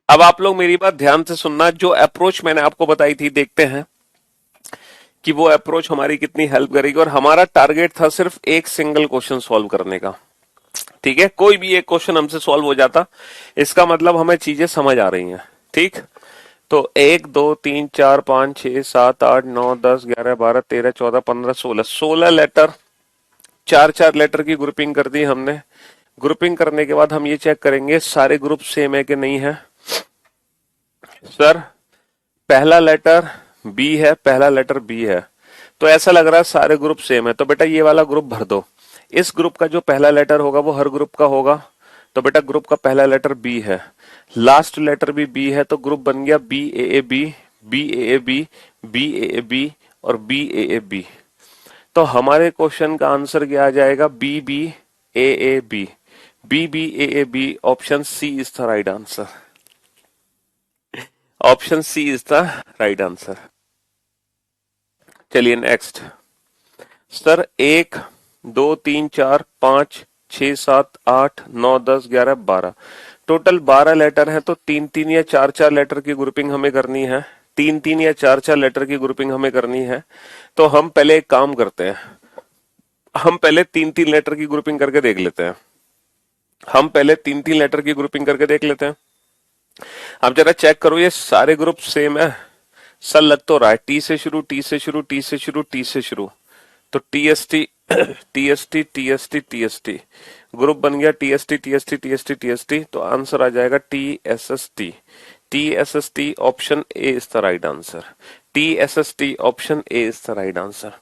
अब आप लोग मेरी बात ध्यान से सुनना, जो अप्रोच मैंने आपको बताई थी, देखते हैं कि वो अप्रोच हमारी कितनी हेल्प करेगी। और हमारा टारगेट था सिर्फ एक सिंगल क्वेश्चन सॉल्व करने का, ठीक है? कोई भी एक क्वेश्चन हमसे सॉल्व हो जाता, इसका मतलब हमें चीजें समझ आ रही हैं, ठीक? तो 1 2 3 4 5 6 7 8 9 10 11 12 13 14 15 16 लेटर, 4-4 लेटर की ग्रुपिंग कर दी हमने। ग्रुपिंग करने के बाद हम ये चेक करेंगे सारे ग्रुप सेम है कि नहीं है। सर पहला लेटर बी है, पहला लेटर बी है, तो ऐसा लग रहा है सारे ग्रुप सेम है, तो बेटा ये वाला ग्रुप भर दो। इस ग्रुप का जो पहला लेटर होगा वो हर ग्रुप का होगा, तो बेटा ग्रुप का पहला लेटर बी है, लास्ट लेटर भी बी है, तो ग्रुप बन गया B A B, B A B, B A B और बी ए बी। तो हमारे क्वेश्चन का आंसर क्या आ जाएगा? B B A B, B B A B, option C is the right answer. Option C is the right answer. चलिए next. Sir 1 2 3 4 5 6 7 8 9 10 11 12, total 12 letter है, तो 3-3 या 4-4 लेटर की ग्रुपिंग हमें करनी है। 3-3 या 4-4 लेटर की ग्रुपिंग हमें करनी है। तो हम पहले एक काम करते हैं, हम पहले 3-3 लेटर की ग्रुपिंग करके देख लेते हैं। हम पहले 3-3 लेटर की ग्रुपिंग करके देख लेते हैं। आप जरा चेक करो, ये सारे ग्रुप सेम है? सर लग तो रहा है टी से शुरू, टी से शुरू, टी से शुरू, टी से शुरू, तो TST TST TST TST group बन गया, टीएसटी टीएसटी टीएसटी टीएसटी, तो आंसर आ जाएगा TSST. TSST option A is the right answer. TSST option A is the right answer.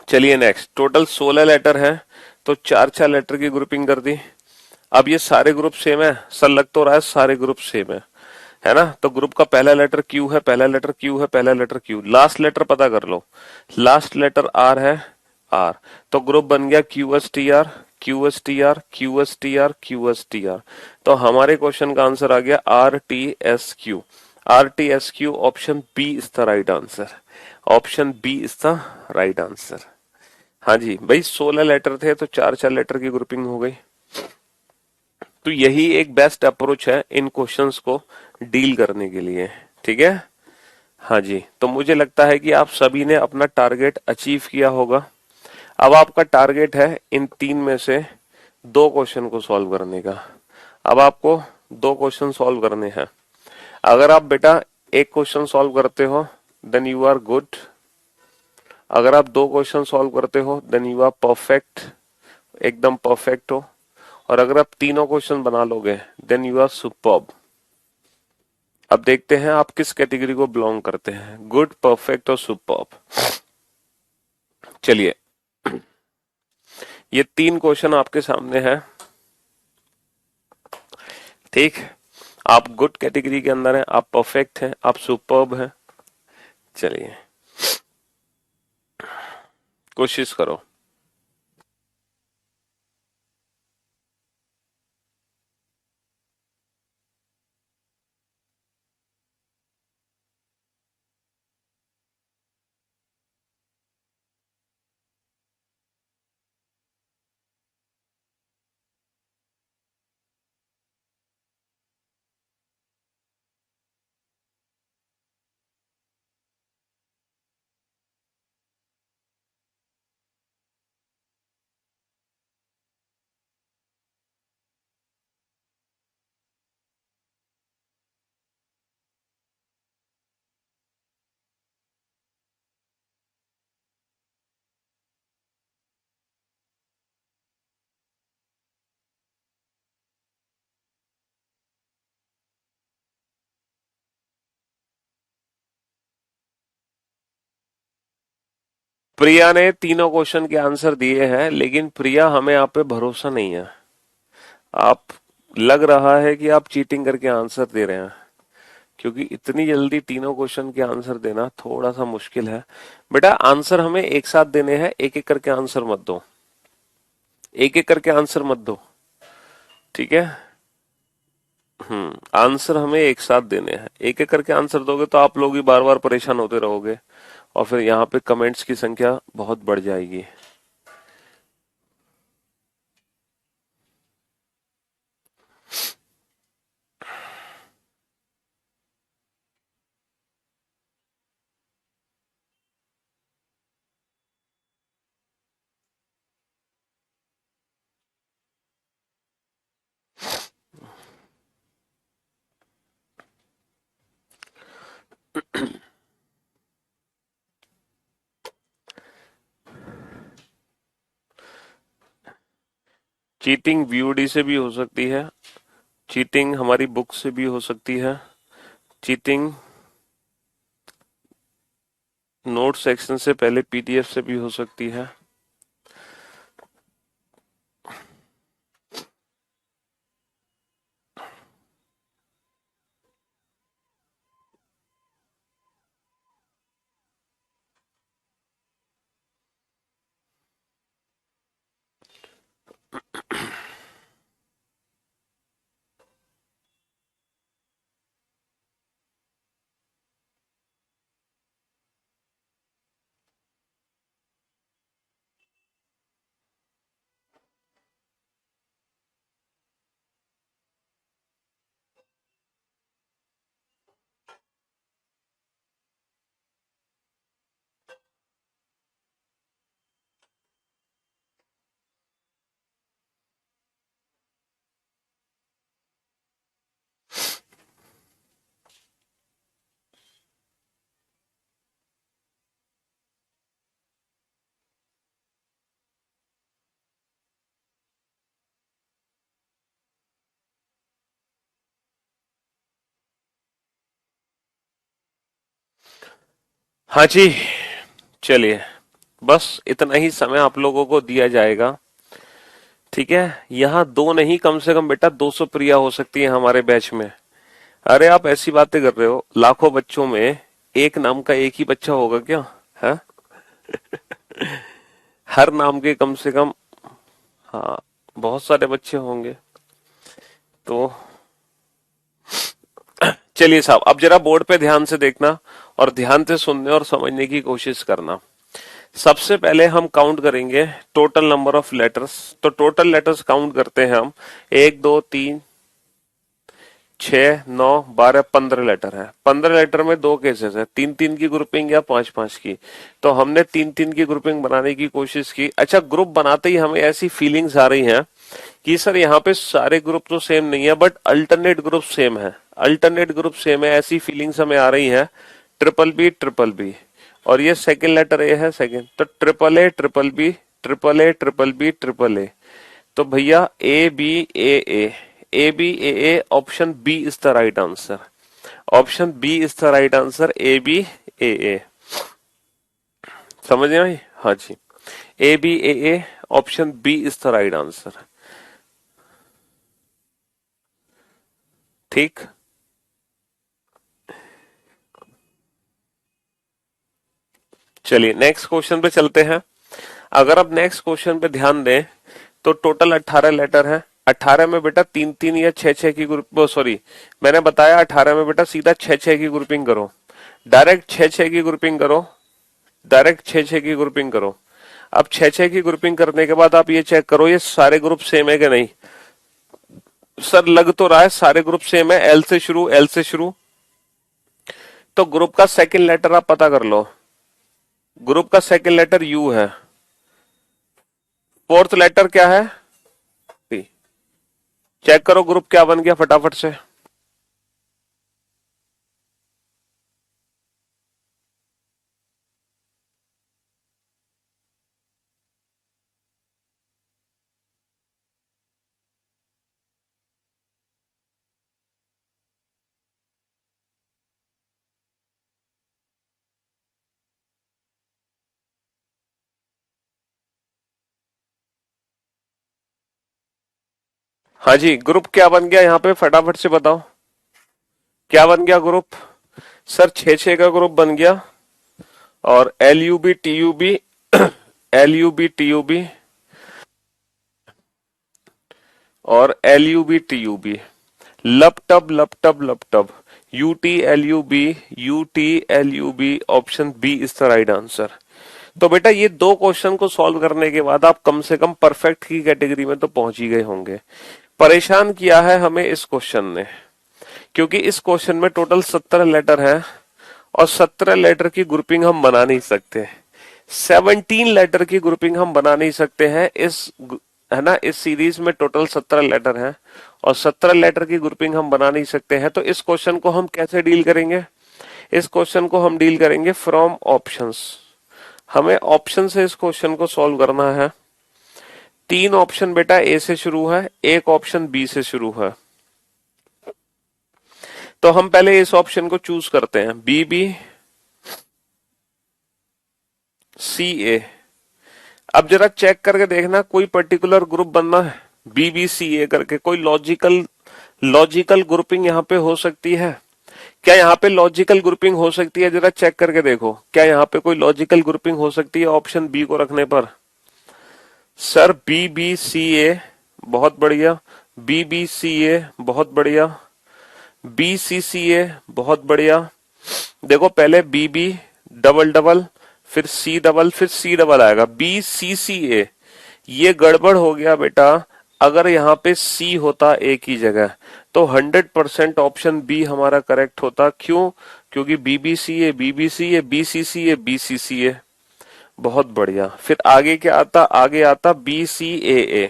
चलिए नेक्स्ट, टोटल 16 लेटर है, तो चार चार लेटर की ग्रुपिंग कर दी। अब ये सारे ग्रुप सेम है, सर लग तो रहा है सारे ग्रुप सेम है ना। तो ग्रुप का पहला लेटर क्यू है, पहला लेटर क्यू है, पहला लेटर क्यू, लास्ट लेटर पता कर लो, लास्ट लेटर आर है, आर, तो ग्रुप बन गया Q S T R, Q S T R, Q S T R, Q S T R. तो हमारे क्वेश्चन का आंसर आ गया R T S Q. R T S Q option B is the right answer. Option B is the right answer. हाँ जी भाई, 16 letter थे तो चार चार लेटर की ग्रुपिंग हो गई। तो यही एक बेस्ट अप्रोच है इन क्वेश्चंस को डील करने के लिए, ठीक है। हाँ जी, तो मुझे लगता है कि आप सभी ने अपना टारगेट अचीव किया होगा। अब आपका टारगेट है इन तीन में से दो क्वेश्चन को सॉल्व करने का। अब आपको दो क्वेश्चन सॉल्व करने हैं। अगर आप बेटा एक क्वेश्चन सॉल्व करते हो देन यू आर गुड। अगर आप दो क्वेश्चन सॉल्व करते हो देन यू आर परफेक्ट, एकदम परफेक्ट हो। और अगर आप तीनों क्वेश्चन बना लोगे देन यू आर सुपर्ब। अब देखते हैं आप किस कैटेगरी को बिलोंग करते हैं, गुड, परफेक्ट और सुपर्ब। चलिए, ये तीन क्वेश्चन आपके सामने है, ठीक। आप गुड कैटेगरी के अंदर हैं, आप परफेक्ट हैं, आप सुपर्ब हैं। चलिए कोशिश करो। प्रिया ने तीनों क्वेश्चन के आंसर दिए हैं, लेकिन प्रिया हमें आप पे भरोसा नहीं है। आप, लग रहा है कि आप चीटिंग करके आंसर दे रहे हैं, क्योंकि इतनी जल्दी तीनों क्वेश्चन के आंसर देना थोड़ा सा मुश्किल है। बेटा आंसर हमें एक साथ देने हैं, एक एक करके आंसर मत दो, एक एक करके आंसर मत दो, ठीक है। आंसर हमें एक साथ देने हैं, एक एक करके आंसर दोगे तो आप लोग ही बार बार परेशान होते रहोगे और फिर यहाँ पे कमेंट्स की संख्या बहुत बढ़ जाएगी। चीटिंग वीओडी से भी हो सकती है, चीटिंग हमारी बुक से भी हो सकती है, चीटिंग नोट सेक्शन से पहले पीडीएफ से भी हो सकती है। हाँ जी, चलिए, बस इतना ही समय आप लोगों को दिया जाएगा। ठीक है, यहाँ दो नहीं, कम से कम बेटा 200 प्रिया हो सकती है हमारे बैच में। अरे आप ऐसी बातें कर रहे हो, लाखों बच्चों में एक नाम का एक ही बच्चा होगा क्या? है, हर नाम के कम से कम, हाँ, बहुत सारे बच्चे होंगे। तो चलिए साहब, अब जरा बोर्ड पे ध्यान से देखना और ध्यान से सुनने और समझने की कोशिश करना। सबसे पहले हम काउंट करेंगे टोटल नंबर ऑफ लेटर्स। तो टोटल लेटर्स काउंट करते हैं हम, 1 2 3 6 9 12 15 लेटर है। 15 लेटर में दो केसेस है, 3 3 की ग्रुपिंग या 5 5 की। तो हमने 3 3 की ग्रुपिंग बनाने की कोशिश की। अच्छा, ग्रुप बनाते ही हमें ऐसी फीलिंग्स आ रही हैं कि सर यहाँ पे सारे ग्रुप तो सेम नहीं है, बट अल्टरनेट ग्रुप सेम है। अल्टरनेट ग्रुप सेम है, ऐसी फीलिंग्स हमें आ रही है। ट्रिपल बी, और ये सेकंड लेटर ए है, सेकंड, तो ट्रिपल बी ट्रिपल ए। तो भैया A B A A option B is the right answer. Option B is the right answer, A B A A. समझ में आई? हाँ जी, A option B is the right answer. ठीक, चलिए next question पे चलते हैं। अगर आप नेक्स्ट क्वेश्चन पे ध्यान दें तो टोटल 18 लेटर है। 18 में बेटा 3 3 या 6 6 की ग्रुप, सॉरी, मैंने बताया 18 में बेटा सीधा 6 6 की ग्रुपिंग करो, डायरेक्ट 6 6 की ग्रुपिंग करो, डायरेक्ट 6 6 की ग्रुपिंग करो। अब 6 6 की ग्रुपिंग करने के बाद आप ये चेक करो ये सारे ग्रुप सेम है कि नहीं। सर लग तो रहा है सारे ग्रुप सेम है, एल से शुरू, एल से शुरू। तो ग्रुप का सेकंड लेटर आप पता कर लो, ग्रुप का सेकंड लेटर यू है। फोर्थ लेटर क्या है? पी। चेक करो ग्रुप क्या बन गया फटाफट से। हाँ जी, ग्रुप क्या बन गया यहाँ पे फटाफट से बताओ, क्या बन गया ग्रुप? सर 6 6 का ग्रुप बन गया, और एल यू बी और एल यू बी लपटब U T L U B option B is the right answer. तो बेटा ये दो क्वेश्चन को सॉल्व करने के बाद आप कम से कम परफेक्ट की कैटेगरी में तो पहुंच ही गए होंगे। परेशान किया है हमें इस क्वेश्चन ने, क्योंकि इस क्वेश्चन में टोटल 17 लेटर है और 17 लेटर की ग्रुपिंग हम बना नहीं सकते। 17 लेटर की ग्रुपिंग हम बना नहीं सकते हैं इस, है ना, इस सीरीज में टोटल 17 लेटर हैं और 17 लेटर की ग्रुपिंग हम बना नहीं सकते हैं। तो इस क्वेश्चन को हम कैसे डील करेंगे? इस क्वेश्चन को हम डील करेंगे फ्रॉम ऑप्शंस। हमें ऑप्शन से इस क्वेश्चन को सॉल्व करना है। 3 ऑप्शन बेटा ए से शुरू है, एक ऑप्शन बी से शुरू है। तो हम पहले इस ऑप्शन को चूज करते हैं, बी बी सी ए। अब जरा चेक करके देखना कोई पर्टिकुलर ग्रुप बनना है, बी बी सी ए करके कोई लॉजिकल लॉजिकल ग्रुपिंग यहाँ पे हो सकती है क्या? यहाँ पे लॉजिकल ग्रुपिंग हो सकती है? जरा चेक करके देखो, क्या यहाँ पे कोई लॉजिकल ग्रुपिंग हो सकती है ऑप्शन बी को रखने पर? सर बी बी सी ए, बहुत बढ़िया, बी बी सी ए बहुत बढ़िया, बी सी सी ए बहुत बढ़िया। देखो पहले बी बी डबल डबल, फिर सी डबल, फिर सी डबल आएगा, बी सी सी ए। ये गड़बड़ हो गया बेटा। अगर यहाँ पे सी होता ए की जगह तो 100% ऑप्शन बी हमारा करेक्ट होता। क्यों? क्योंकि बीबीसी ए बीबीसी ए बीसीसी ए बीसीसी ए। बहुत बढ़िया। फिर आगे क्या आता? आगे आता बी सी ए,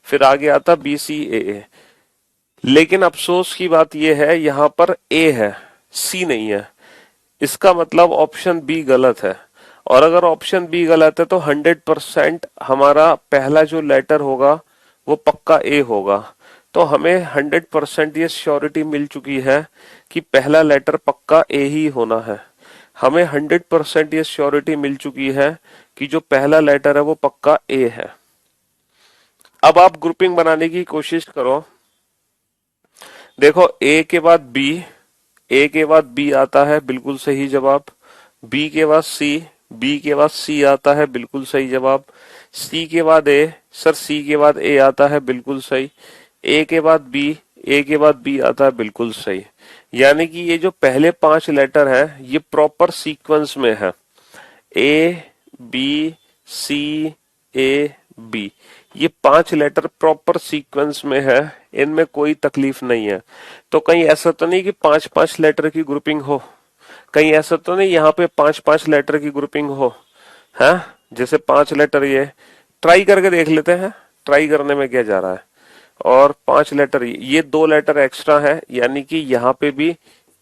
फिर आगे आता बी सी ए। लेकिन अफसोस की बात यह है यहाँ पर ए है, सी नहीं है। इसका मतलब ऑप्शन बी गलत है, और अगर ऑप्शन बी गलत है तो 100% हमारा पहला जो लेटर होगा वो पक्का ए होगा। तो हमें 100% ये श्योरिटी मिल चुकी है कि पहला लेटर पक्का ए ही होना है। हमें 100% ये श्योरिटी मिल चुकी है कि जो पहला लेटर है वो पक्का ए है। अब आप ग्रुपिंग बनाने की कोशिश करो। देखो ए के बाद बी, ए के बाद बी आता है, बिल्कुल सही जवाब। बी के बाद सी, बी के बाद सी आता है, बिल्कुल सही जवाब। सी के बाद ए, सर सी के बाद ए आता है, बिल्कुल सही। ए के बाद बी, ए के बाद बी आता है, बिल्कुल सही। यानी कि ये जो पहले 5 लेटर है ये प्रॉपर सीक्वेंस में है। A B C A B, ये 5 लेटर प्रॉपर सीक्वेंस में है, इनमें कोई तकलीफ नहीं है। तो कहीं ऐसा तो नहीं कि 5-5 लेटर की ग्रुपिंग हो, कहीं ऐसा तो नहीं यहाँ पे 5-5 लेटर की ग्रुपिंग हो है। जैसे 5 लेटर ये ट्राई करके देख लेते हैं, ट्राई करने में क्या जा रहा है। और 5 लेटर, ये 2 लेटर एक्स्ट्रा है, यानी कि यहाँ पे भी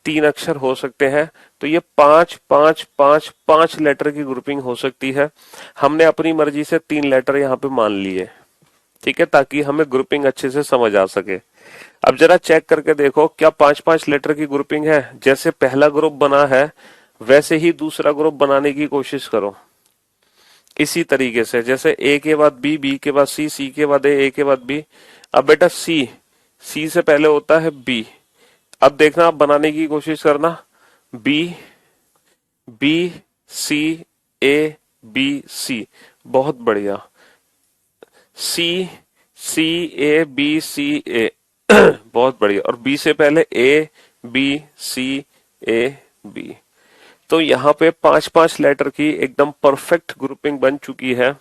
3 अक्षर हो सकते हैं। तो ये 5-5-5-5 लेटर की ग्रुपिंग हो सकती है। हमने अपनी मर्जी से 3 लेटर यहाँ पे मान लिए, ठीक है, ताकि हमें ग्रुपिंग अच्छे से समझ आ सके। अब जरा चेक करके देखो क्या 5-5 लेटर की ग्रुपिंग है। जैसे पहला ग्रुप बना है वैसे ही दूसरा ग्रुप बनाने की कोशिश करो, इसी तरीके से। जैसे ए के बाद बी, बी के बाद सी, सी के बाद ए के बाद बी। अब बेटा सी, सी से पहले होता है बी। अब देखना, आप बनाने की कोशिश करना, B B C A B C, बहुत बढ़िया। सी सी ए बी सी ए बहुत बढ़िया। और बी से पहले ए बी सी ए बी। तो यहाँ पे 5-5 लेटर की एकदम परफेक्ट ग्रुपिंग बन चुकी है।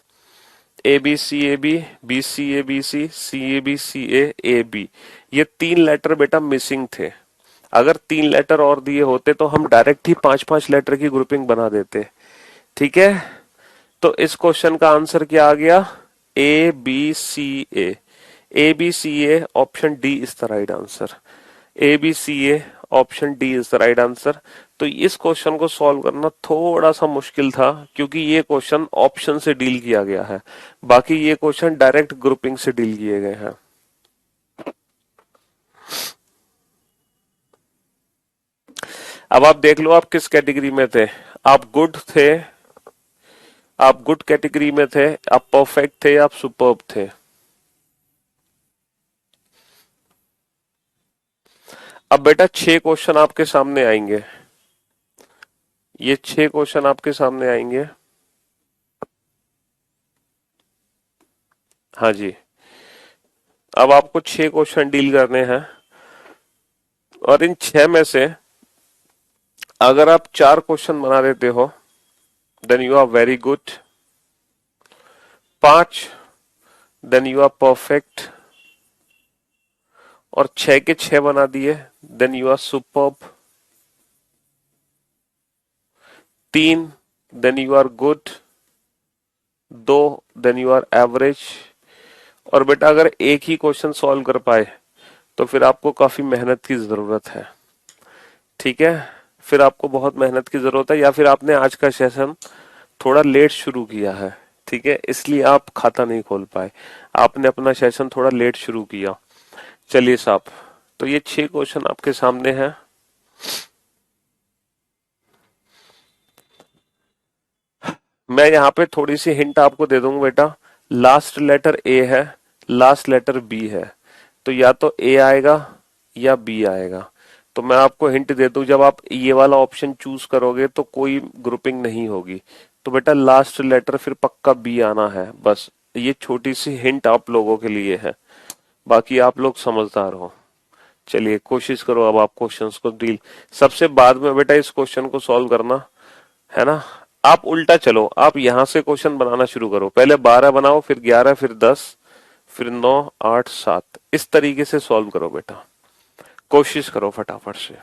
A B C A B, B C A B C A B C A B. ये 3 लेटर बेटा मिसिंग थे। अगर 3 लेटर और दिए होते तो हम डायरेक्ट ही 5-5 लेटर की ग्रुपिंग बना देते, ठीक है। तो इस क्वेश्चन का आंसर क्या आ गया, A B C A. A B C A option D is the right answer. A B C A option D is the right answer. तो इस क्वेश्चन को सॉल्व करना थोड़ा सा मुश्किल था, क्योंकि ये क्वेश्चन ऑप्शन से डील किया गया है, बाकी ये क्वेश्चन डायरेक्ट ग्रुपिंग से डील किए गए हैं। अब आप देख लो आप किस कैटेगरी में थे। आप गुड थे, आप गुड कैटेगरी में थे, आप परफेक्ट थे, आप सुपर्ब थे। अब बेटा 6 क्वेश्चन आपके सामने आएंगे, ये 6 क्वेश्चन आपके सामने आएंगे। हाँ जी, अब आपको 6 क्वेश्चन डील करने हैं, और इन 6 में से अगर आप 4 क्वेश्चन बना देते हो then you are very good, 5 then you are perfect, और 6 के 6 बना दिए then you are superb, 3 then you are good, 2 then you are average. और बेटा अगर एक ही क्वेश्चन सॉल्व कर पाए तो फिर आपको काफी मेहनत की जरूरत है, ठीक है। फिर आपको बहुत मेहनत की जरूरत है, या फिर आपने आज का सेशन थोड़ा लेट शुरू किया है, ठीक है, इसलिए आप खाता नहीं खोल पाए। आपने अपना सेशन थोड़ा लेट शुरू किया। चलिए साहब, तो ये 6 क्वेश्चन आपके सामने हैं। मैं यहाँ पे थोड़ी सी हिंट आपको दे दूंगा बेटा। लास्ट लेटर ए है, लास्ट लेटर बी है, तो या तो ए आएगा या बी आएगा। तो मैं आपको हिंट दे दूं, जब आप ये वाला ऑप्शन चूज करोगे तो कोई ग्रुपिंग नहीं होगी। तो बेटा लास्ट लेटर फिर पक्का बी आना है, बस ये छोटी सी हिंट आप लोगों के लिए है, बाकी आप लोग समझदार हो। चलिए कोशिश करो अब आप क्वेश्चंस को डील, सबसे बाद में बेटा इस क्वेश्चन को सॉल्व करना है ना। आप उल्टा चलो, आप यहां से क्वेश्चन बनाना शुरू करो, पहले 12 बनाओ, फिर 11, फिर 10, फिर 9, 8, 7, इस तरीके से सॉल्व करो बेटा। कोशिश करो फटाफट से।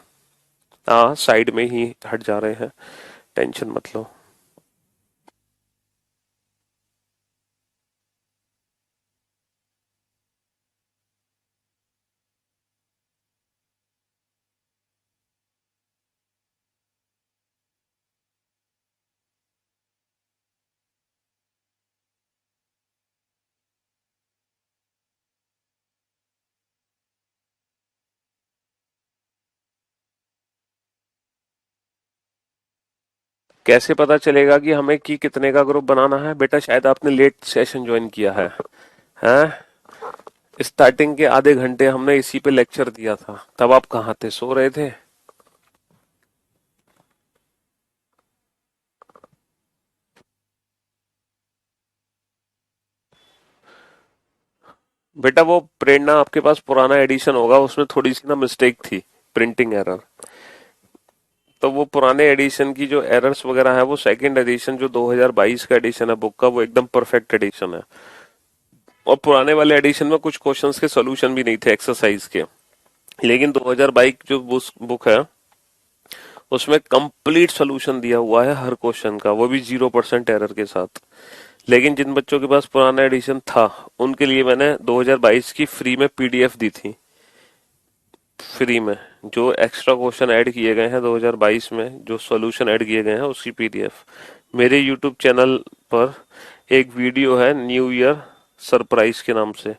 हाँ साइड में ही हट जा रहे हैं, टेंशन मत लो। कैसे पता चलेगा कि हमें की कितने का ग्रुप बनाना है? बेटा शायद आपने लेट सेशन ज्वाइन किया है, हैं? स्टार्टिंग के आधे घंटे हमने इसी पे लेक्चर दिया था, तब आप कहाँ थे, सो रहे थे? बेटा वो प्रेरणा आपके पास पुराना एडिशन होगा, उसमें थोड़ी सी ना मिस्टेक थी, प्रिंटिंग एरर। तो वो पुराने एडिशन की जो एरर्स वगैरह है, वो सेकंड एडिशन जो 2022 का एडिशन है बुक का, वो एकदम परफेक्ट एडिशन है। और पुराने वाले एडिशन में कुछ क्वेश्चंस के सॉल्यूशन भी नहीं थे एक्सरसाइज के, लेकिन 2022 जो बुक है उसमें कंप्लीट सॉल्यूशन दिया हुआ है हर क्वेश्चन का, वो भी 0% एरर के साथ। लेकिन जिन बच्चों के पास पुराना एडिशन था उनके लिए मैंने 2022 की फ्री में पीडीएफ दी थी। फ्री में जो एक्स्ट्रा क्वेश्चन ऐड किए गए हैं 2022 में, जो सॉल्यूशन ऐड किए गए हैं, उसकी पीडीएफ मेरे यूट्यूब चैनल पर एक वीडियो है न्यू ईयर सरप्राइज के नाम से,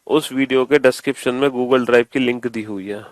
उस वीडियो के डिस्क्रिप्शन में गूगल ड्राइव की लिंक दी हुई है।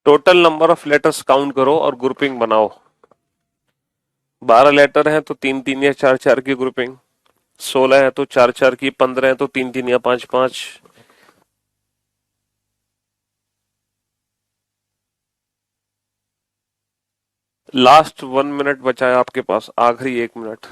Total number of letters count करो और ग्रुपिंग बनाओ। 12 लेटर हैं तो 3 3 या 4 4 की ग्रुपिंग, 16 है तो 4 4 की, 15 है तो 3 3 या 5 5। लास्ट 1 मिनट बचा है आपके पास, आखिरी 1 मिनट।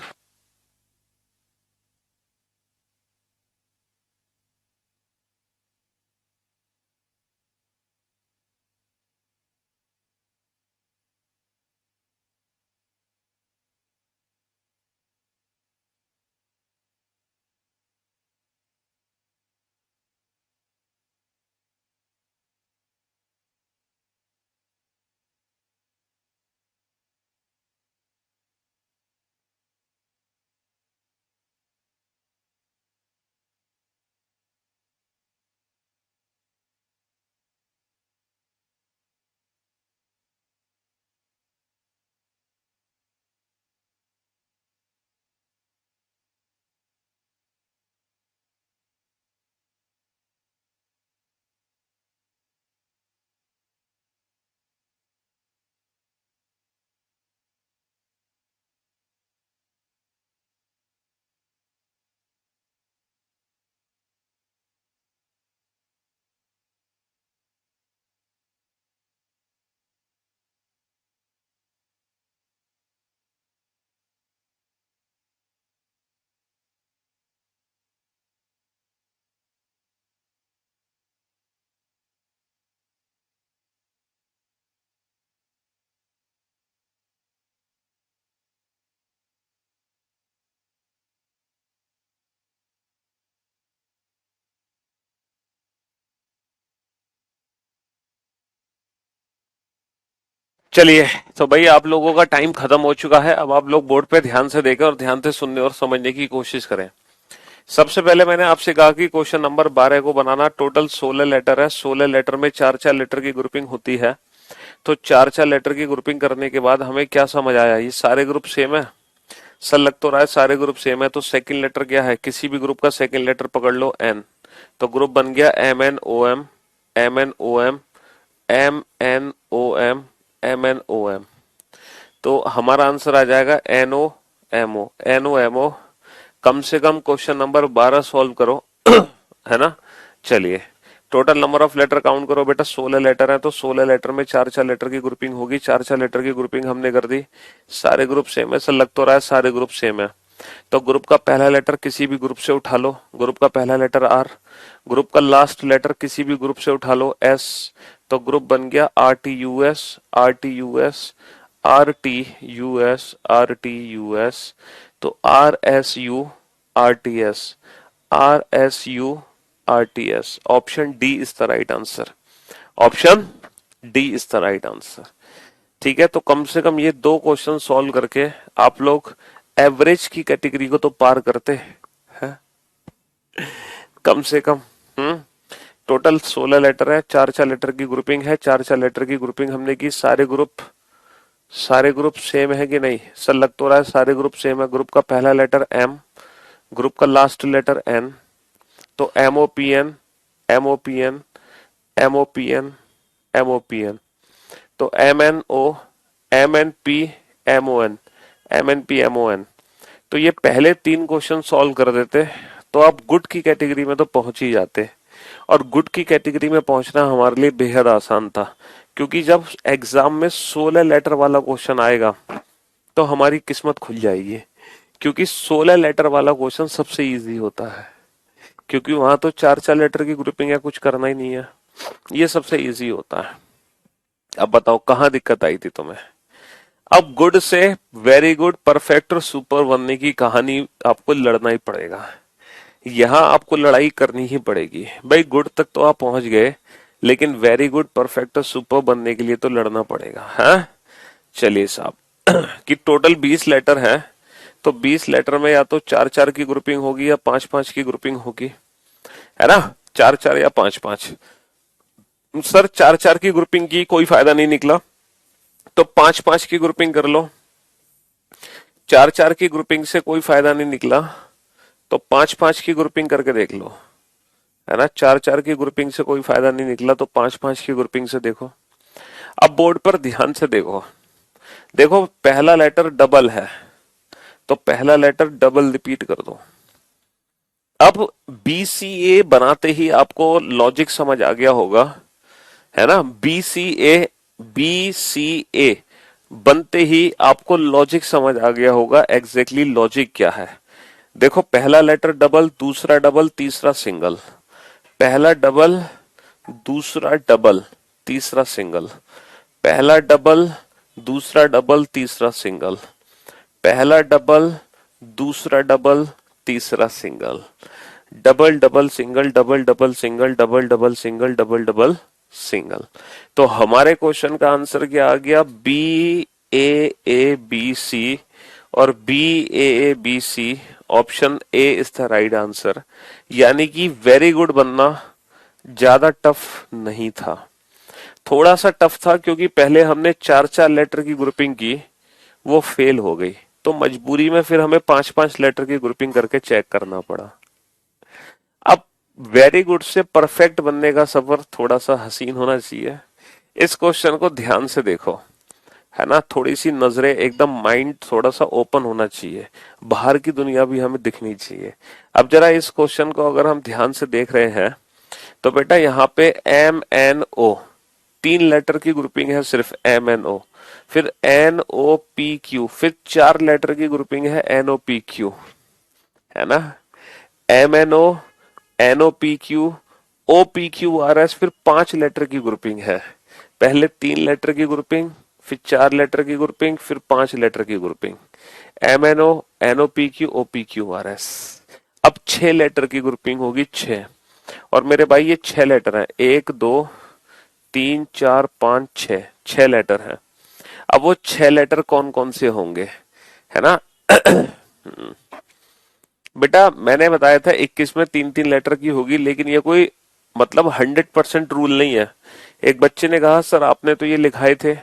चलिए, तो भाई आप लोगों का टाइम खत्म हो चुका है, अब आप लोग बोर्ड पे ध्यान से देखें और ध्यान से सुनने और समझने की कोशिश करें। सबसे पहले मैंने आपसे कहा कि क्वेश्चन नंबर 12 को बनाना, टोटल 16 लेटर है, 16 लेटर में 4 4 लेटर की ग्रुपिंग होती है। तो 4 4 लेटर की ग्रुपिंग करने के बाद हमें क्या समझ आया, ये सारे ग्रुप सेम है। सर लग तो रहा है सारे ग्रुप सेम है, तो सेकंड लेटर क्या है, किसी भी ग्रुप का सेकंड लेटर पकड़ लो, एन। तो ग्रुप बन गया M N O M, M N O M. MNOM MNOM। तो हमारा आंसर आ जाएगा NOMO NOMO। कम से कम क्वेश्चन नंबर 12 सॉल्व करो है ना। चलिए total number of letter count करो बेटा, 16 लेटर है तो 16 लेटर में चार चार लेटर की ग्रुपिंग होगी, चार चार लेटर की ग्रुपिंग हमने कर दी। सारे ग्रुप सेम है, सर लग तो रहा है सारे ग्रुप सेम है। तो ग्रुप का पहला लेटर किसी भी ग्रुप से उठा लो, ग्रुप का पहला लेटर R, ग्रुप का लास्ट लेटर किसी भी ग्रुप से उठा लो S, तो ग्रुप बन गया RTUS RTUS RTUS RTUS। तो RSU RTS RSU RTS। Option D is the right answer, option D is the right answer. ठीक है, तो कम से कम ये दो क्वेश्चन सॉल्व करके आप लोग एवरेज की कैटेगरी को तो पार करते हैं कम से कम। टोटल 16 लेटर है, चार चार लेटर की ग्रुपिंग है, चार चार लेटर की ग्रुपिंग हमने की। सारे ग्रुप सेम है कि नहीं, सर लग तो रहा है सारे ग्रुप सेम है। ग्रुप का पहला लेटर M, ग्रुप का लास्ट लेटर N, तो MOPN MOPN MOPN MOPN। तो MNO MNP MON MNP MON। तो ये पहले तीन क्वेश्चन सॉल्व कर देते तो आप गुड की कैटेगरी में तो पहुंच ही जाते। और गुड की कैटेगरी में पहुंचना हमारे लिए बेहद आसान था, क्योंकि जब एग्जाम में 16 लेटर वाला क्वेश्चन आएगा तो हमारी किस्मत खुल जाएगी, क्योंकि 16 लेटर वाला क्वेश्चन सबसे इजी होता है, क्योंकि वहां तो चार चार लेटर की ग्रुपिंग है, कुछ करना ही नहीं है, ये सबसे इजी होता है। अब बताओ कहाँ दिक्कत आई थी तुम्हें। अब गुड से वेरी गुड, परफेक्ट और सुपर बनने की कहानी आपको लड़ना ही पड़ेगा, यहां आपको लड़ाई करनी ही पड़ेगी भाई। गुड तक तो आप पहुंच गए, लेकिन वेरी गुड परफेक्ट और सुपर बनने के लिए तो लड़ना पड़ेगा। हाँ चलिए साहब कि टोटल 20 लेटर है, तो 20 लेटर में या तो चार चार की ग्रुपिंग होगी या पांच पांच की ग्रुपिंग होगी, है ना। चार चार या पांच पांच। सर चार चार की ग्रुपिंग की कोई फायदा नहीं निकला, तो पांच पांच की ग्रुपिंग कर लो। चार चार की ग्रुपिंग से कोई फायदा नहीं निकला, तो पांच पांच की ग्रुपिंग करके देख लो, है ना। चार चार की ग्रुपिंग से कोई फायदा नहीं निकला, तो पांच पांच की ग्रुपिंग से देखो। अब बोर्ड पर ध्यान से देखो, देखो पहला लेटर डबल है, तो पहला लेटर डबल रिपीट कर दो। अब BCA बनाते ही आपको लॉजिक समझ आ गया होगा, है ना। BCA बनते ही आपको लॉजिक समझ आ गया होगा, एग्जैक्टली लॉजिक क्या है। देखो पहला लेटर डबल, दूसरा डबल, तीसरा सिंगल। पहला डबल, दूसरा डबल, तीसरा सिंगल। पहला डबल, दूसरा डबल, तीसरा सिंगल। पहला डबल, दूसरा डबल, तीसरा single. Double double single, double double single, double double single, double double single. तो हमारे क्वेश्चन का आंसर क्या आ गया, BAABC, और BAABC option A is the right answer. यानी कि वेरी गुड बनना ज्यादा टफ नहीं था, थोड़ा सा टफ था, क्योंकि पहले हमने चार चार लेटर की ग्रुपिंग की, वो फेल हो गई, तो मजबूरी में फिर हमें पांच पांच लेटर की ग्रुपिंग करके चेक करना पड़ा। अब वेरी गुड से परफेक्ट बनने का सफर थोड़ा सा हसीन होना चाहिए। इस क्वेश्चन को ध्यान से देखो, है ना, थोड़ी सी नजरें एकदम, माइंड थोड़ा सा ओपन होना चाहिए, बाहर की दुनिया भी हमें दिखनी चाहिए। अब जरा इस क्वेश्चन को अगर हम ध्यान से देख रहे हैं, तो बेटा यहाँ पे MNO, तीन लेटर की ग्रुपिंग है सिर्फ MNO, फिर NOPQ, फिर चार लेटर की ग्रुपिंग है NOPQ, है ना। MNO NOPQ OPQRS, फिर पांच लेटर की ग्रुपिंग है, पहले तीन लेटर की ग्रुपिंग, फिर चार लेटर की ग्रुपिंग, फिर पांच लेटर की ग्रुपिंग। MNO NOPQ OPQRS। अब छह लेटर की ग्रुपिंग होगी, छह। और मेरे भाई ये छह लेटर है, एक दो तीन चार पांच छह, छह लेटर है। अब वो छह लेटर कौन कौन से होंगे, है ना बेटा मैंने बताया था 21 में तीन तीन लेटर की होगी, लेकिन ये कोई मतलब 100% रूल नहीं है। एक बच्चे ने कहा सर आपने तो ये लिखाए थे,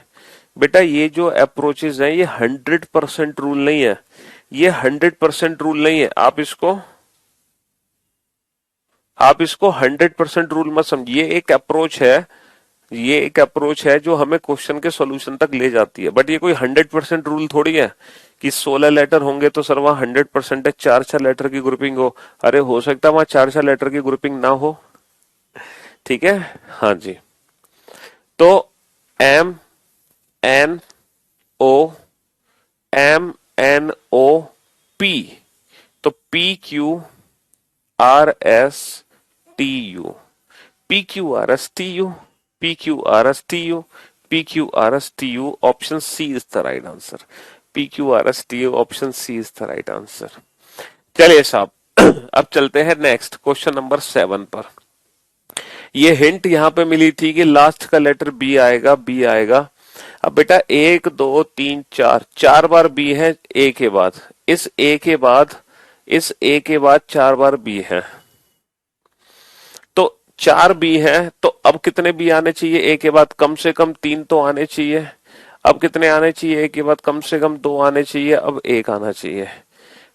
बेटा ये जो अप्रोचेस हैं ये 100% रूल नहीं है, ये 100% रूल नहीं है। आप इसको 100% रूल मत समझिए, एक अप्रोच है ये एक अप्रोच है जो हमें क्वेश्चन के सॉल्यूशन तक ले जाती है, बट ये कोई 100% रूल थोड़ी है कि 16 लेटर होंगे तो सर वहां 100% है, चार चार लेटर की ग्रुपिंग हो। अरे हो सकता है वहां चार चार लेटर की ग्रुपिंग ना हो। ठीक है। हाँ जी। तो M N O, M N O P, तो P Q R S T U, P Q R S T U, P Q R S T U, P Q R S T U, option C is the right answer. P Q R S T U, option C is the right answer. चलिए साहब, अब चलते हैं next question number 7 पर। ये hint यहां पे मिली थी कि लास्ट का लेटर बी आएगा, बी आएगा। अब बेटा एक दो तीन चार, चार बार बी है ए के बाद, इस ए के बाद, इस ए के बाद चार बार बी है, तो चार बी है, तो अब कितने बी आने चाहिए ए के बाद? कम से कम तीन तो आने चाहिए। अब कितने आने चाहिए ए के बाद? कम से कम दो आने चाहिए, अब एक आना चाहिए।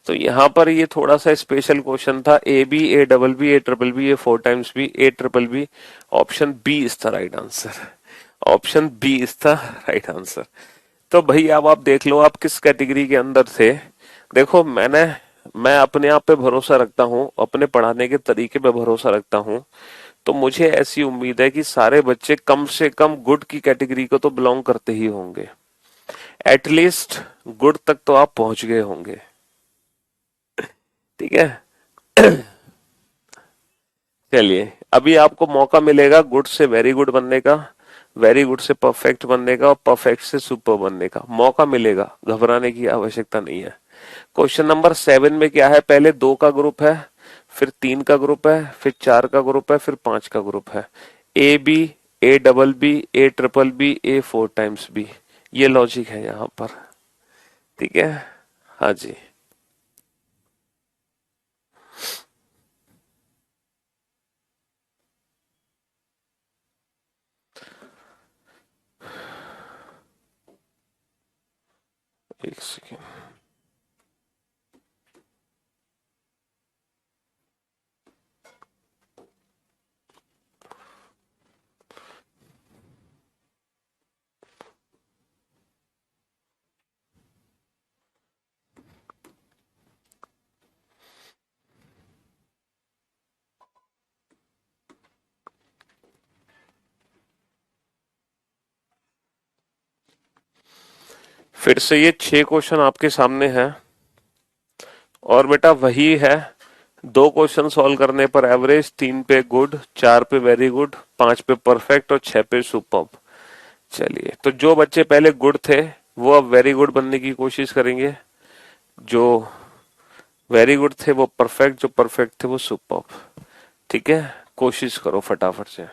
तो यहां पर ये थोड़ा सा स्पेशल क्वेश्चन था। A B, A double B, A triple B, A four times B, A triple B, option B is the right answer. Option B is the right answer. तो भाई अब आप देख लो आप किस कैटेगरी के अंदर थे। देखो मैं अपने आप पे भरोसा रखता हूँ, अपने पढ़ाने के तरीके पे भरोसा रखता हूँ। तो मुझे ऐसी उम्मीद है कि सारे बच्चे कम से कम गुड की कैटेगरी को तो बिलोंग करते ही होंगे। एटलीस्ट गुड तक तो आप पहुंच गए होंगे। ठीक है। चलिए अभी आपको मौका मिलेगा गुड से वेरी गुड बनने का, वेरी गुड से परफेक्ट बनने का, और परफेक्ट से सुपर बनने का मौका मिलेगा, घबराने की आवश्यकता नहीं है। क्वेश्चन नंबर 7 में क्या है? पहले दो का ग्रुप है, फिर तीन का ग्रुप है, फिर चार का ग्रुप है, फिर पांच का ग्रुप है। A B, A double B, A triple B, A four times B, ये लॉजिक है यहां पर। ठीक है। हाँ जी। एक सेकेंड। फिर से ये छह क्वेश्चन आपके सामने हैं, और बेटा वही है। दो क्वेश्चन सॉल्व करने पर एवरेज, तीन पे गुड, चार पे वेरी गुड, पांच पे परफेक्ट, और छह पे सुपर्ब। चलिए, तो जो बच्चे पहले गुड थे वो अब वेरी गुड बनने की कोशिश करेंगे, जो वेरी गुड थे वो परफेक्ट, जो परफेक्ट थे वो सुपर्ब। ठीक है, कोशिश करो फटाफट से।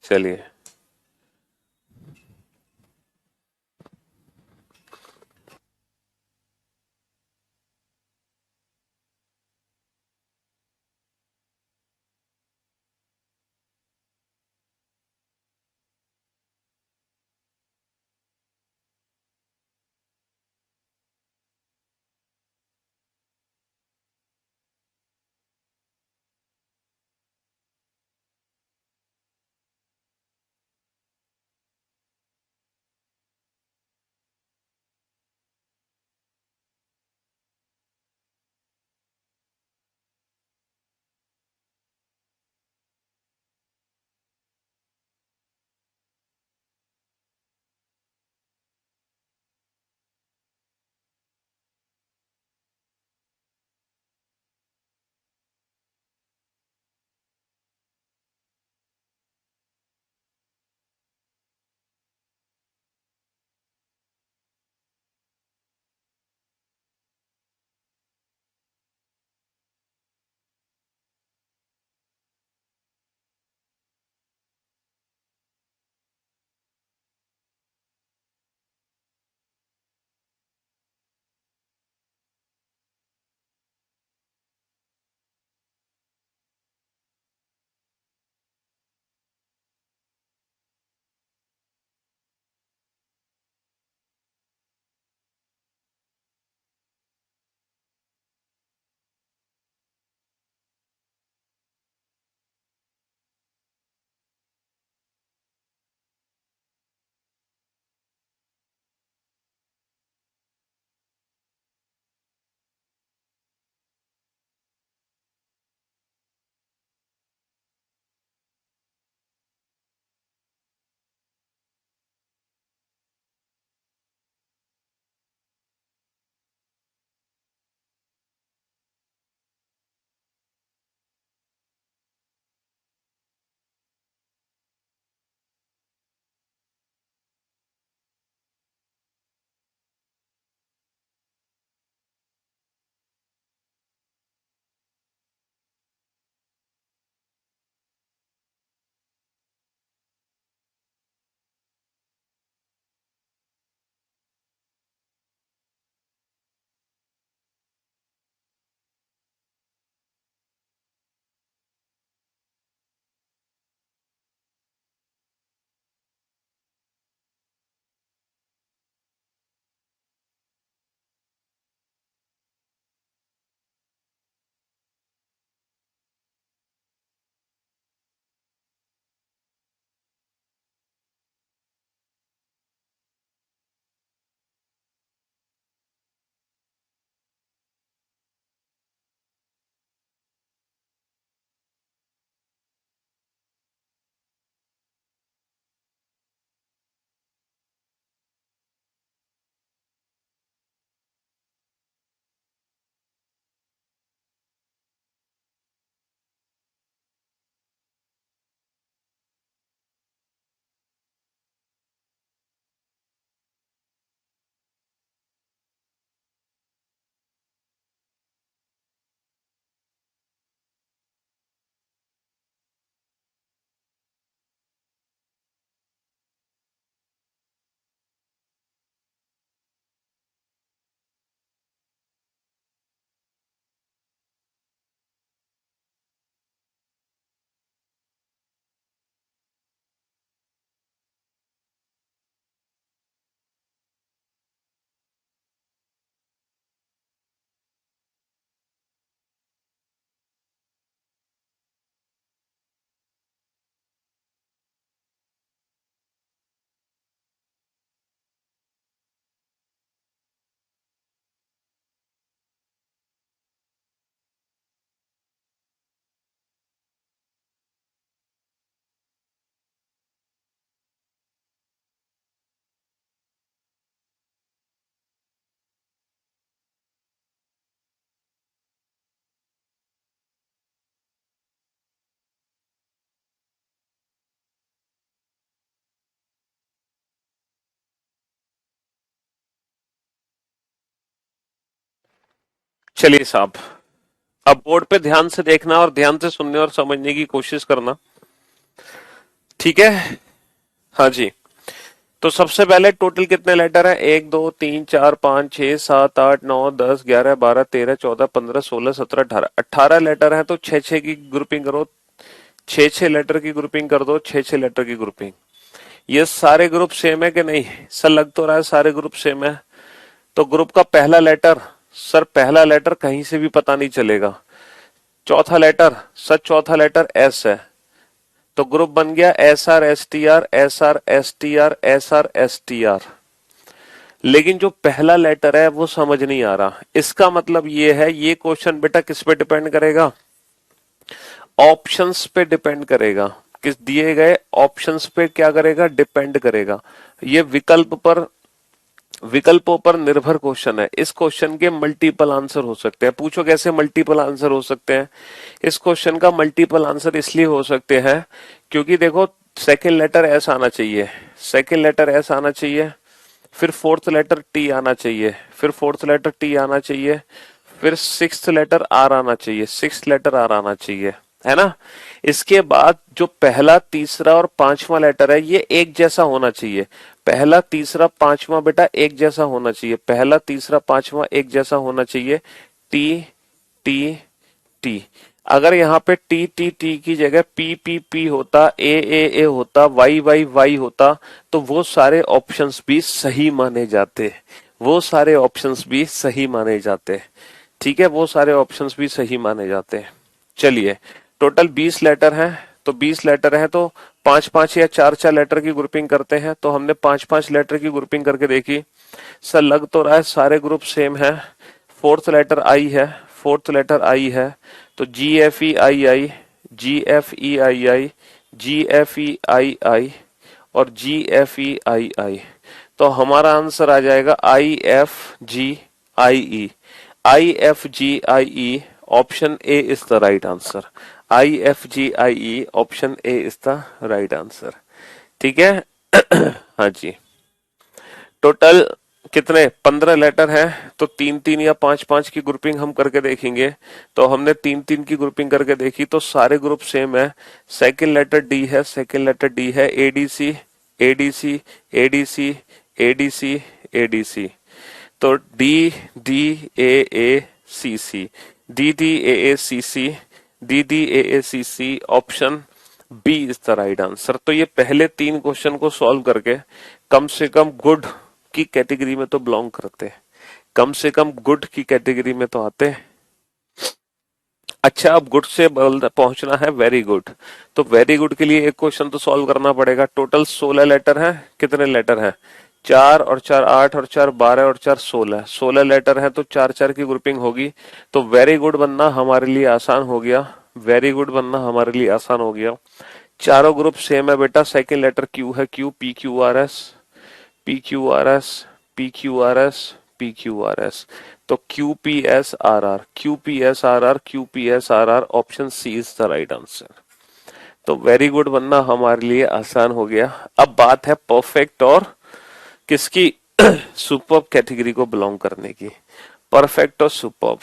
चलिए। चलिए साहब, अब बोर्ड पे ध्यान से देखना और ध्यान से सुनने और समझने की कोशिश करना, ठीक है? हाँ जी। तो सबसे पहले टोटल कितने लेटर है? 1 2 3 4 5 6 7 8 9 10 11 12 13 14 15 16 17 18 लेटर है, तो 6 6 की ग्रुपिंग करो। 6 6 लेटर की ग्रुपिंग कर दो, 6 6 लेटर की ग्रुपिंग। ये सारे ग्रुप सेम है कि नहीं? सर लग तो रहा है सारे ग्रुप सेम है। तो ग्रुप का पहला लेटर, सर पहला लेटर कहीं से भी पता नहीं चलेगा। चौथा लेटर, सर चौथा लेटर एस है, तो ग्रुप बन गया S R S T R S R S T R S R S T are. लेकिन जो पहला लेटर है वो समझ नहीं आ रहा। इसका मतलब ये है, ये क्वेश्चन बेटा किस पे डिपेंड करेगा? ऑप्शंस पे डिपेंड करेगा। किस दिए गए ऑप्शंस पे क्या करेगा? डिपेंड करेगा। ये विकल्पों पर निर्भर क्वेश्चन है। इस क्वेश्चन के मल्टीपल आंसर हो सकते हैं। पूछो कैसे मल्टीपल आंसर हो सकते हैं? इस क्वेश्चन का मल्टीपल आंसर इसलिए हो सकते हैं क्योंकि देखो, सेकंड लेटर एस आना चाहिए, सेकंड लेटर एस आना चाहिए, फिर फोर्थ लेटर टी आना चाहिए, फिर फोर्थ लेटर टी आना चाहिए, फिर सिक्स्थ लेटर आर आना चाहिए, सिक्स्थ लेटर आर आना चाहिए, है ना? इसके बाद जो पहला, तीसरा और पांचवा लेटर है ये एक जैसा होना चाहिए। पहला, तीसरा, पांचवा बेटा एक जैसा होना चाहिए। पहला, तीसरा, पांचवा एक जैसा होना चाहिए। T T T. अगर यहाँ पे टी टी टी की जगह पी पी पी होता, ए होता, वाई वाई वाई होता, तो वो सारे ऑप्शंस भी सही माने जाते। वो सारे ऑप्शंस भी सही माने जाते। ठीक है, वो सारे ऑप्शंस भी सही माने जाते हैं। चलिए, टोटल 20 लेटर हैं, तो 20 लेटर हैं तो 5 5 या 4 4 लेटर की ग्रुपिंग करते हैं। तो हमने 5 5 लेटर की ग्रुपिंग करके देखी। सर लग तो रहा है सारे ग्रुप सेम है। फोर्थ लेटर आई है, फोर्थ लेटर आई है, तो जी एफ ई आई आई, जी एफ ई आई आई, जी एफ ई आई आई और जी एफ ई आई आई। तो हमारा आंसर आ जाएगा I F G I E. I F G I E, option A is the right answer. I F G I E, option A is the right answer. ठीक है? हाँ जी। Total कितने? 15 letter हैं, तो 3 3 या 5 5 की ग्रुपिंग हम करके देखेंगे। तो हमने 3 3 की ग्रुपिंग करके देखी तो सारे ग्रुप सेम है। सेकंड लेटर डी है, सेकंड लेटर डी है, ADC ADC ADC ADC ADC. तो D D A C C, D D A C C, D D A C C, option B is the right answer. तो ये पहले 3 question को solve करके कम से come good की category में तो बिलोंग करते हैं, कम से कम गुड की कैटेगरी में तो आते हैं। अच्छा, अब गुड से पहुंचना है वेरी गुड। तो वेरी गुड के लिए एक क्वेश्चन तो सॉल्व करना पड़ेगा। टोटल 16 लेटर हैं। कितने लेटर हैं? 4 और 4 8 और 4 12 और 4 16। 16 लेटर है तो 4 4 की ग्रुपिंग होगी। तो वेरी गुड बनना हमारे लिए आसान हो गया। वेरी गुड बनना हमारे लिए आसान हो गया। चारों ग्रुप सेम है बेटा। सेकंड लेटर क्यू है, Q P Q R S, P Q R S, P Q R S, P Q R S. तो Q P S R R, Q P S R R, Q P S R R, option C is the right answer. तो very good बनना हमारे लिए आसान हो गया। अब बात है परफेक्ट और किसकी? सुपर्ब कैटेगरी को बिलोंग करने की। परफेक्ट और सुपर्ब।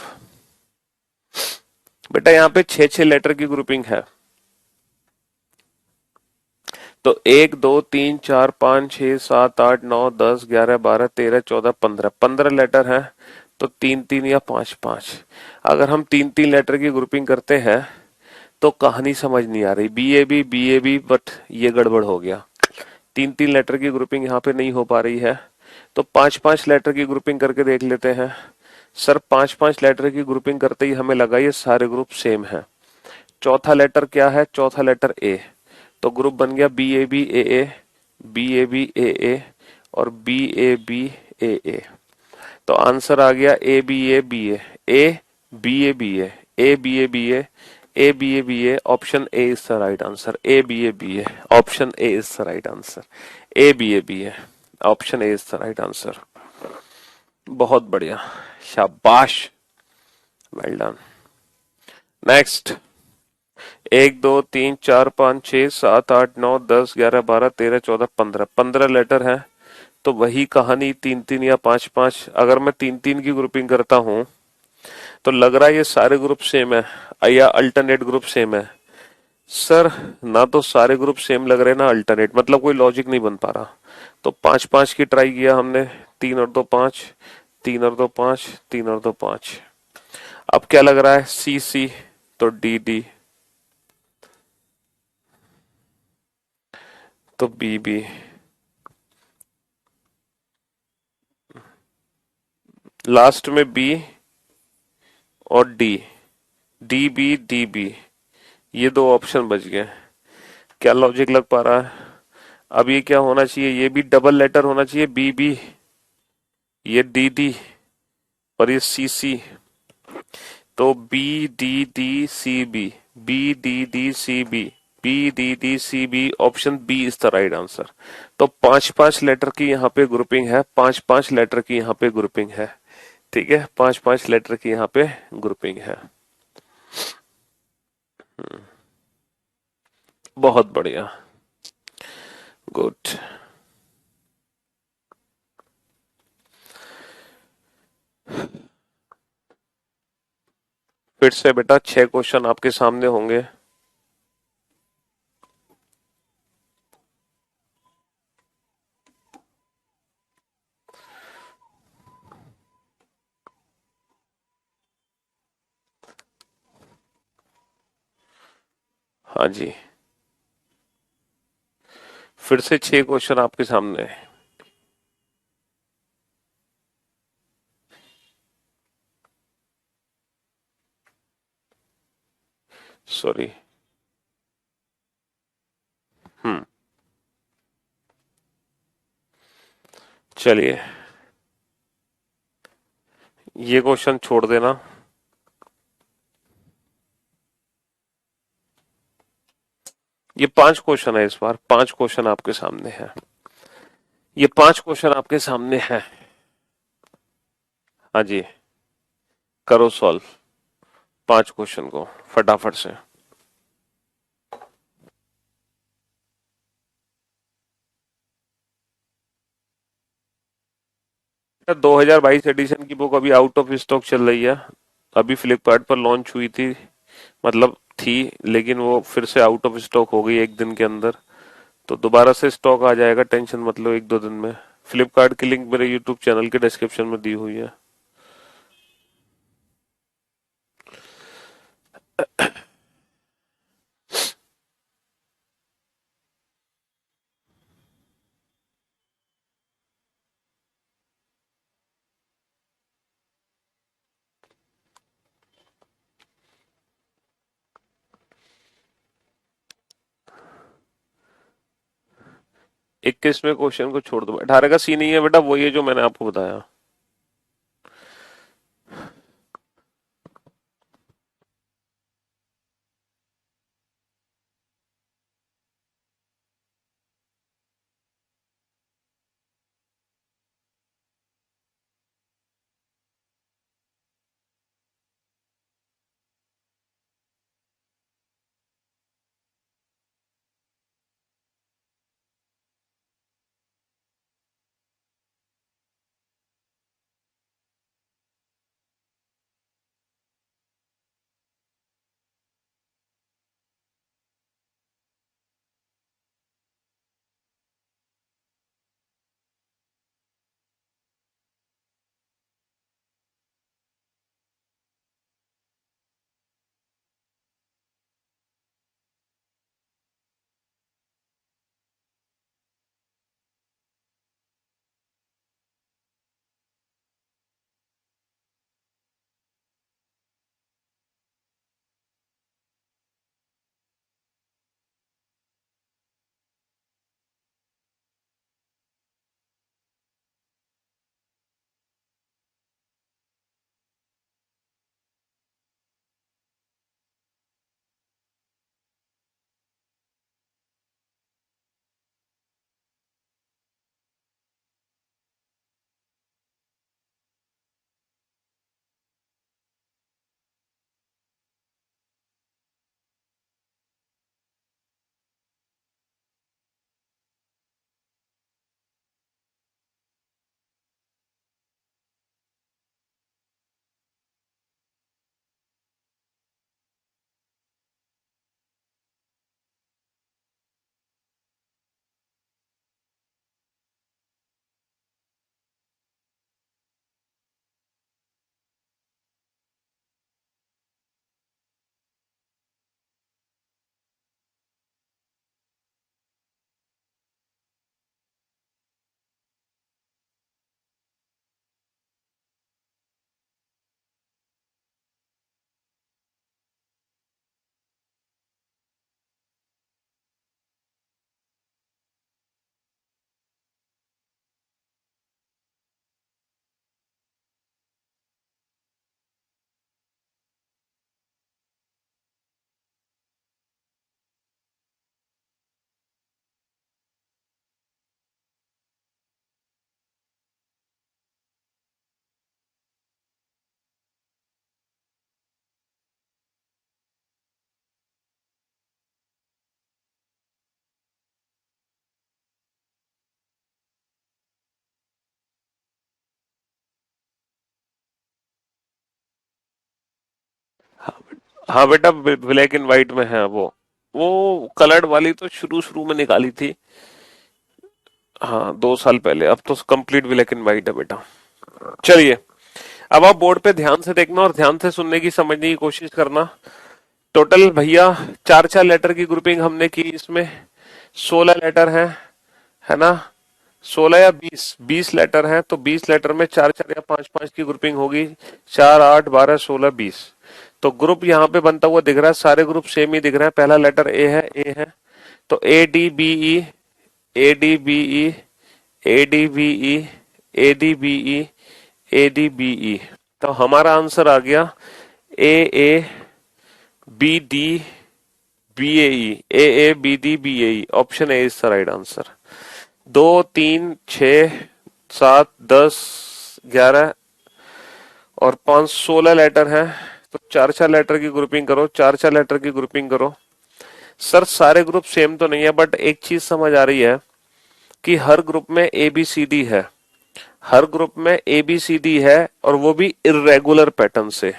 बेटा यहाँ पे 6 6 लेटर की ग्रुपिंग है। तो 1 2 3 4 5 6 7 8 9 10 11 12 13 14 15, 15 लेटर हैं, तो 3 3 या 5 5। अगर हम 3 3 लेटर की ग्रुपिंग करते हैं तो कहानी समझ नहीं आ रही। बी ए बी, बट ये गड़बड़ हो गया। 3 3 लेटर की ग्रुपिंग यहाँ पे नहीं हो पा रही है, तो 5 5 लेटर की ग्रुपिंग करके देख लेते हैं। सर 5 5 लेटर की ग्रुपिंग करते ही हमें लगा ये सारे ग्रुप सेम है। चौथा लेटर क्या है? चौथा लेटर ए। तो ग्रुप बन गया B A B A A, B A B A A और बी ए बी ए ए। तो आंसर आ गया A B A B A, A B A B A B A B A B A B A, option A is the right answer. A B A B A, option A is the right answer. A B A B A, option A is the right answer. बहुत बढ़िया, शाबाश, well done. Next, 1 2 3 4 5 6 7 8 9 10 11 12 13 14 15, 15 letter हैं, तो वही कहानी 3 3 या 5 5। अगर मैं 3 3 की ग्रुपिंग करता हूं तो लग रहा है ये सारे ग्रुप सेम है या अल्टरनेट ग्रुप सेम है। सर ना तो सारे ग्रुप सेम लग रहे ना अल्टरनेट, मतलब कोई लॉजिक नहीं बन पा रहा। तो पांच पांच की ट्राई किया हमने, 3 और 2 5, 3 और 2 5, 3 और 2 5। अब क्या लग रहा है, सी सी, तो डी डी, तो बी बी, लास्ट में बी और डी, डी बी, ये दो ऑप्शन बच गए। क्या लॉजिक लग पा रहा है? अब ये क्या होना चाहिए, ये भी डबल लेटर होना चाहिए, बी बी, ये डी डी और ये सी सी। तो B D D C B, option B is the right answer. तो पांच पांच लेटर की यहाँ पे ग्रुपिंग है, पांच पांच लेटर की यहाँ पे ग्रुपिंग है। ठीक है, पांच पांच लेटर की यहाँ पे ग्रुपिंग है। बहुत बढ़िया, गुड। फिर से बेटा 6 क्वेश्चन आपके सामने होंगे। हाँ जी, फिर से 6 क्वेश्चन आपके सामने है। सॉरी। हम्म, चलिए ये क्वेश्चन छोड़ देना। ये 5 क्वेश्चन है, इस बार 5 क्वेश्चन आपके सामने है। ये 5 क्वेश्चन आपके सामने है। हाँ जी, करो सॉल्व 5 क्वेश्चन को फटाफट से। 2022 एडिशन की बुक अभी आउट ऑफ स्टॉक चल रही है। अभी फ्लिपकार्ट पर लॉन्च हुई थी, मतलब थी, लेकिन वो फिर से आउट ऑफ स्टॉक हो गई एक दिन के अंदर। तो दोबारा से स्टॉक आ जाएगा, टेंशन मत लो, 1-2 दिन में। फ्लिपकार्ट की लिंक मेरे यूट्यूब चैनल के डिस्क्रिप्शन में दी हुई है। इक्कीसवें क्वेश्चन को छोड़ दो, 18 का सी नहीं है बेटा, वही है जो मैंने आपको बताया। हाँ बेटा, ब्लैक एंड व्हाइट में है वो कलर्ड वाली तो शुरू शुरू में निकाली थी। हाँ, 2 साल पहले। अब तो कंप्लीट ब्लैक एंड व्हाइट है बेटा। चलिए, अब आप बोर्ड पे ध्यान से देखना और ध्यान से सुनने की, समझने की कोशिश करना। टोटल भैया चार चार लेटर की ग्रुपिंग हमने की इसमें। 16 लेटर है ना? 16 या 20 लेटर हैं, तो 20 लेटर में चार चार या पांच पांच की ग्रुपिंग होगी। 4, 8, 12, 16, 20। तो ग्रुप यहाँ पे बनता हुआ दिख रहा है, सारे ग्रुप सेम ही दिख रहे हैं। पहला लेटर ए है, तो A D B E, A D B E, A D B E, A D B E, A D B E। तो हमारा आंसर आ गया A A B D B A E, option A is the right answer. 2, 3, 6, 7, 10, 11 और 5, 16 letter हैं। तो चार चार letter की ग्रुपिंग करो, चार चार लेटर की ग्रुपिंग करो। सर सारे ग्रुप सेम तो नहीं है, बट एक चीज समझ आ रही है कि हर ग्रुप में ए बी सी डी है। हर ग्रुप में ए बी सी डी है, और वो भी इरेगुलर पैटर्न से।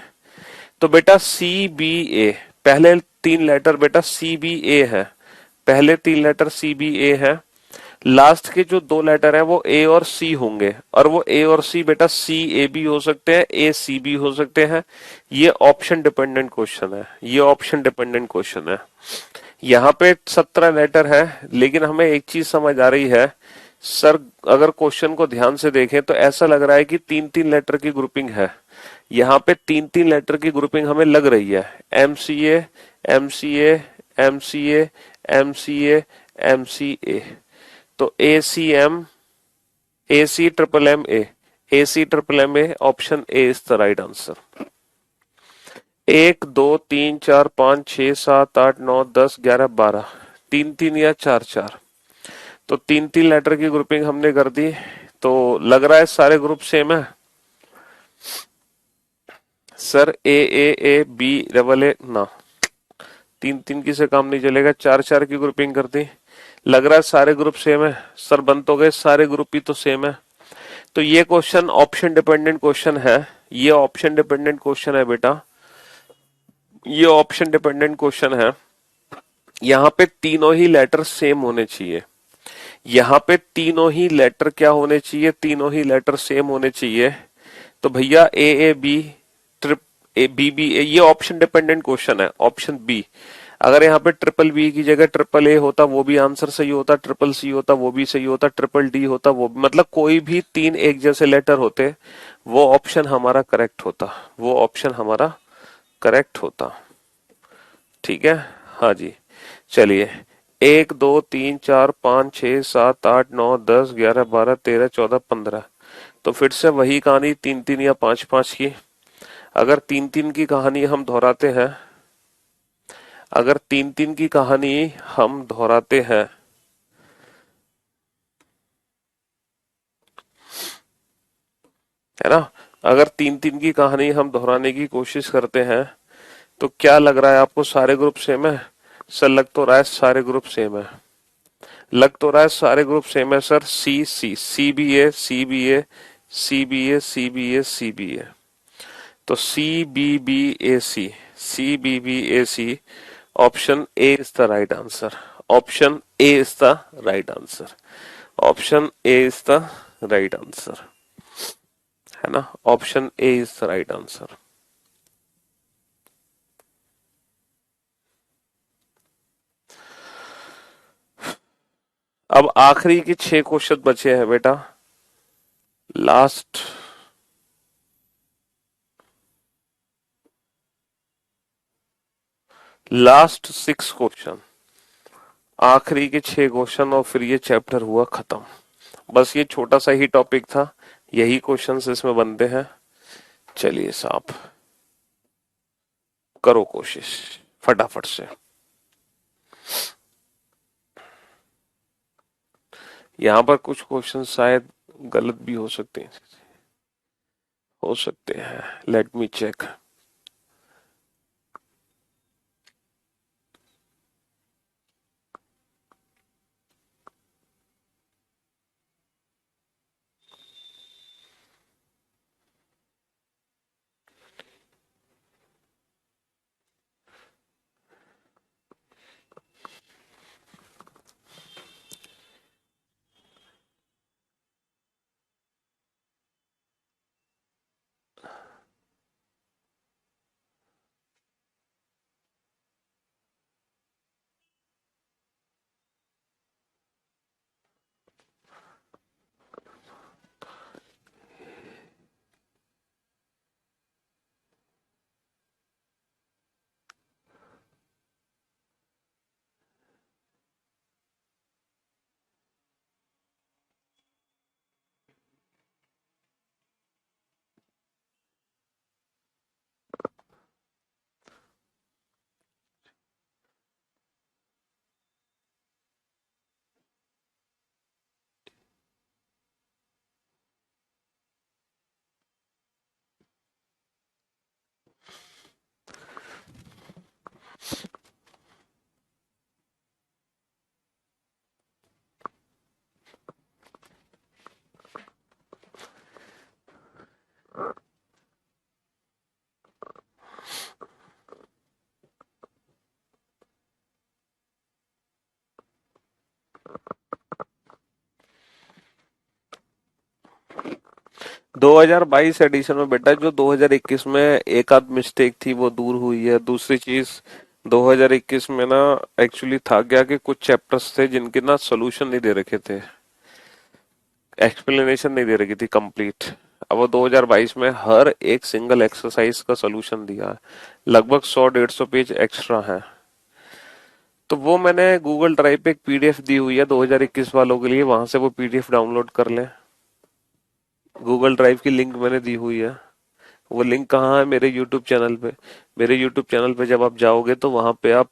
तो बेटा सी बी ए, पहले 3 लेटर बेटा सी बी ए है। पहले 3 लेटर सी बी ए है। लास्ट के जो 2 लेटर हैं वो ए और सी होंगे, और वो ए और सी बेटा सी ए भी हो सकते हैं, ए सी भी हो सकते हैं। ये ऑप्शन डिपेंडेंट क्वेश्चन है, ये ऑप्शन डिपेंडेंट क्वेश्चन है। यहाँ पे 17 लेटर है, लेकिन हमें एक चीज समझ आ रही है सर, अगर क्वेश्चन को ध्यान से देखें तो ऐसा लग रहा है कि 3 3 लेटर की ग्रुपिंग है। यहाँ पे 3 3 लेटर की ग्रुपिंग हमें लग रही है। MCA, MCA, MCA, MCA, MCA। तो AC triple M A, option A is the right answer. 1, 2, 3, 4, 5, 6, 7, 8, 9, 10, 11, 12। 3 3 या 4 4। तो 3 3 लेटर की ग्रुपिंग हमने कर दी। तो लग रहा है सारे ग्रुप सेम है। Sir A A A B AA ना, 3 3 की से काम नहीं चलेगा, चार चार की ग्रुपिंग कर दी। लग रहा है सारे ग्रुप सेम है। सर बन तो गए, सारे ग्रुप ही तो सेम है। तो ये क्वेश्चन ऑप्शन डिपेंडेंट क्वेश्चन है। ये ऑप्शन डिपेंडेंट क्वेश्चन है बेटा, ये ऑप्शन डिपेंडेंट क्वेश्चन है। यहाँ पे तीनों ही लेटर सेम होने चाहिए। यहाँ पे तीनों ही लेटर क्या होने चाहिए? तीनों ही लेटर सेम होने चाहिए। तो भैया A A B, trip A B B A, ये ऑप्शन डिपेंडेंट क्वेश्चन है, ऑप्शन बी। अगर यहाँ पे ट्रिपल बी की जगह ट्रिपल ए होता वो भी आंसर सही होता, ट्रिपल सी होता वो भी सही होता, ट्रिपल डी होता वो भी, मतलब कोई भी 3 एक जैसे लेटर होते, वो ऑप्शन हमारा करेक्ट होता, वो ऑप्शन हमारा करेक्ट होता। ठीक है, हाँ जी। चलिए, 1, 2, 3, 4, 5, 6, 7, 8, 9, 10, 11, 12, 13, 14, 15। तो फिर से वही कहानी, 3 3 या 5 5 की। अगर 3 3 की कहानी हम दोहराते हैं, अगर 3 3 की कहानी हम दोहराते हैं, है ना? अगर 3 3 की कहानी हम दोहराने की कोशिश करते हैं, तो क्या लग रहा है आपको? सारे ग्रुप सेम है? सर लग तो रहा है सारे ग्रुप सेम है, लग तो रहा है सारे ग्रुप सेम है सर। सी बी ए, तो C B B A C, option A is the right answer. Option A is the right answer. Option A is the right answer, है ना? Option A is the right answer. अब आखिरी के 6 question बचे हैं बेटा, last. Last 6 question, आखिरी के 6 क्वेश्चन, और फिर ये चैप्टर हुआ खत्म। बस ये छोटा सा ही टॉपिक था, यही क्वेश्चंस इसमें बनते हैं। चलिए साहब, करो कोशिश फटाफट से। यहाँ पर कुछ क्वेश्चन शायद गलत भी हो सकते हैं। Let me check. 2022 एडिशन में बेटा जो 2021 में एक आध मिस्टेक थी वो दूर हुई है। दूसरी चीज 2021 में ना एक्चुअली था क्या कि कुछ चैप्टर्स थे जिनके ना सॉल्यूशन नहीं दे रखे थे, एक्सप्लेनेशन नहीं दे रखी थी कंप्लीट। अब वो 2022 में हर एक सिंगल एक्सरसाइज का सॉल्यूशन दिया है, लगभग 100-150 पेज एक्स्ट्रा है। तो वो मैंने गूगल ड्राइव पे एक पीडीएफ दी हुई है 2021 वालों के लिए, वहां से वो पीडीएफ डाउनलोड कर लें। गूगल ड्राइव की लिंक मैंने दी हुई है। वो लिंक कहाँ है? मेरे यूट्यूब चैनल पे। मेरे यूट्यूब चैनल पे जब आप जाओगे तो वहां पे आप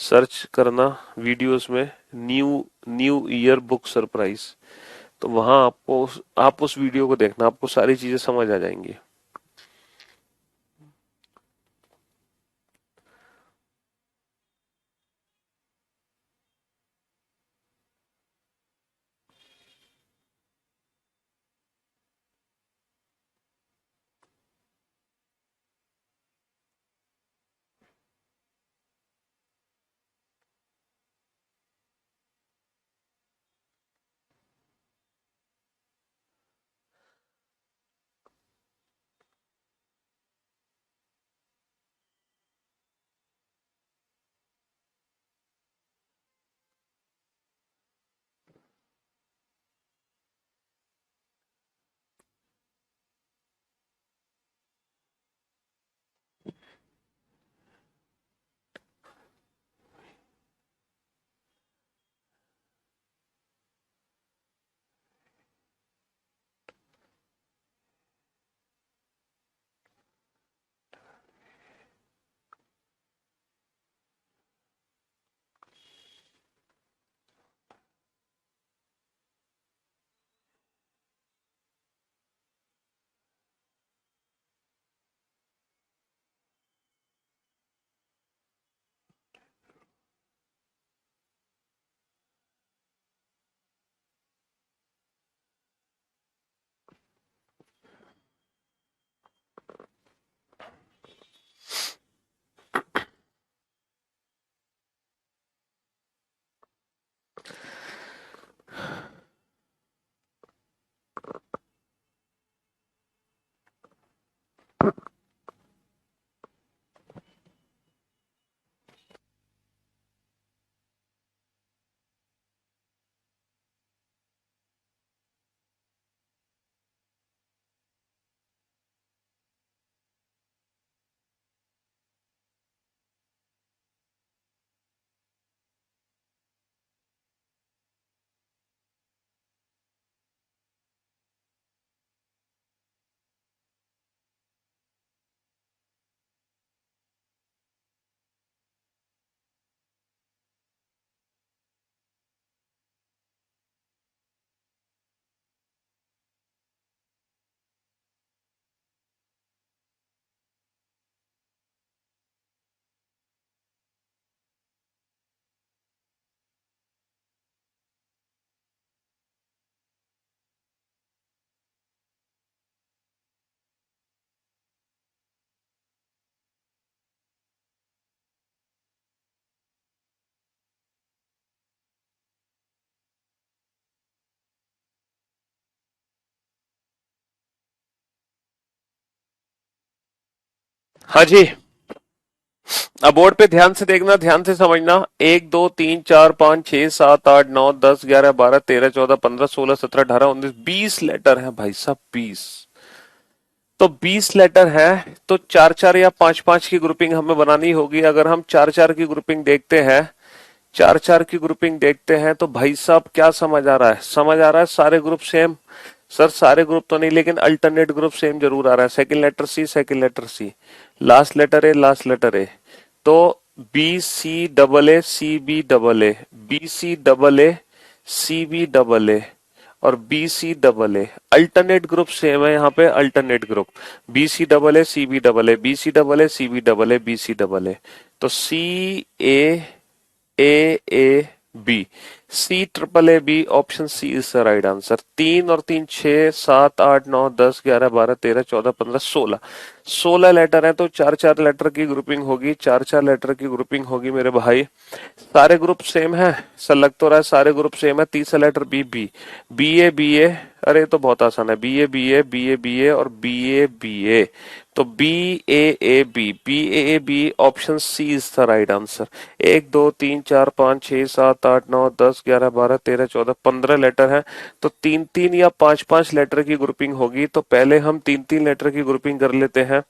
सर्च करना वीडियोस में new new year book surprise. तो वहां आप उस वीडियो को देखना, आपको सारी चीजें समझ आ जाएंगी। हाँ जी। अब बोर्ड पे ध्यान से देखना, ध्यान से समझना। 1 2 3 4 5 6 7 8 9 10 11 12 13 14 15 16 17 18 19 20 लेटर है भाई साहब, 20। तो 20 लेटर है तो चार चार या पांच पांच की ग्रुपिंग हमें बनानी होगी। अगर हम चार चार की ग्रुपिंग देखते हैं, चार चार की ग्रुपिंग देखते हैं तो भाई साहब क्या समझ आ रहा है? समझ आ रहा है सारे ग्रुप सेम। सर सारे ग्रुप तो नहीं, लेकिन अल्टरनेट ग्रुप सेम जरूर आ रहा है। Second letter C, second letter C, last letter A, last letter A. तो B C double A, C B double A, B C double A, C B double A और B C double A. Alternate group same है यहाँ पे, alternate group B C double A, C B double A, B C double A, C B double A, B C double A. तो C A, A A B, C triple A B option C is the right answer. 3 और 3 6 7 8 9 10 11 12 13 14 15 16। 16 letter है तो 4 4 letter की grouping होगी, 4 4 letter की grouping होगी मेरे भाई। सारे ग्रुप सेम है, सर लग तो रहा है सारे ग्रुप सेम है। तीसरा लेटर बी, बी ए। अरे ये तो बहुत आसान है, बी ए और बी ए। तो B A B option C is the right answer. 1 2 3 4 5 6 7 8 9 10 11 12 13 14 15 letter है तो 3 3 या 5 5 लेटर की ग्रुपिंग होगी। तो पहले हम 3 3 लेटर की ग्रुपिंग कर लेते हैं।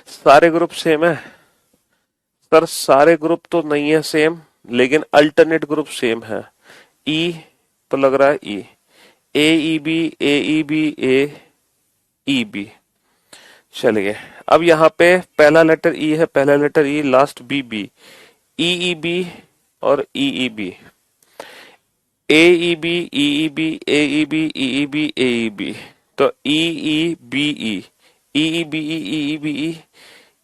सारे ग्रुप सेम है सर, सारे ग्रुप तो नहीं है सेम, लेकिन अल्टरनेट ग्रुप सेम है। ई तो लग रहा है ई, ए E B A E B. चलिए अब यहाँ पे पहला लेटर ई है, पहला letter E, last B B, E B और E B, A E B E E B A E B E E B A E B. तो E B E B E B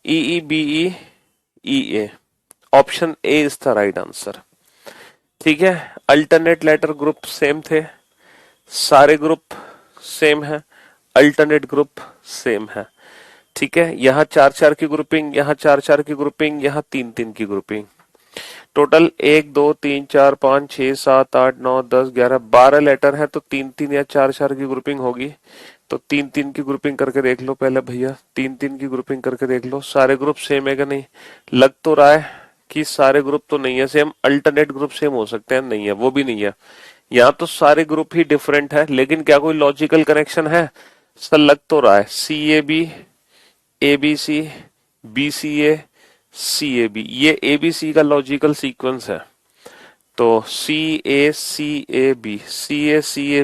E B E A. Option A is the right answer. ठीक है, alternate letter group same थे, सारे group same है, alternate group same है। ठीक है, यहाँ 4 4 की ग्रुपिंग, यहाँ 4 4 की ग्रुपिंग, यहाँ 3 3 की ग्रुपिंग। टोटल 1 2 3 4 5 6 7 8 9 10 11 12 लेटर है तो 3 3 या 4 4 की ग्रुपिंग होगी। तो 3 3 की ग्रुपिंग करके देख लो पहले भैया, 3 3 की ग्रुपिंग करके देख लो सारे ग्रुप सेम है कि नहीं। लग तो रहा है कि सारे ग्रुप तो नहीं है सेम, अल्टरनेट ग्रुप सेम हो सकते हैं, नहीं है वो भी नहीं है। यहाँ तो सारे ग्रुप ही डिफरेंट है, लेकिन क्या कोई लॉजिकल कनेक्शन है? सर लग तो रहा है A B C A B, ये ए बी सी का लॉजिकल सीक्वेंस है। तो C A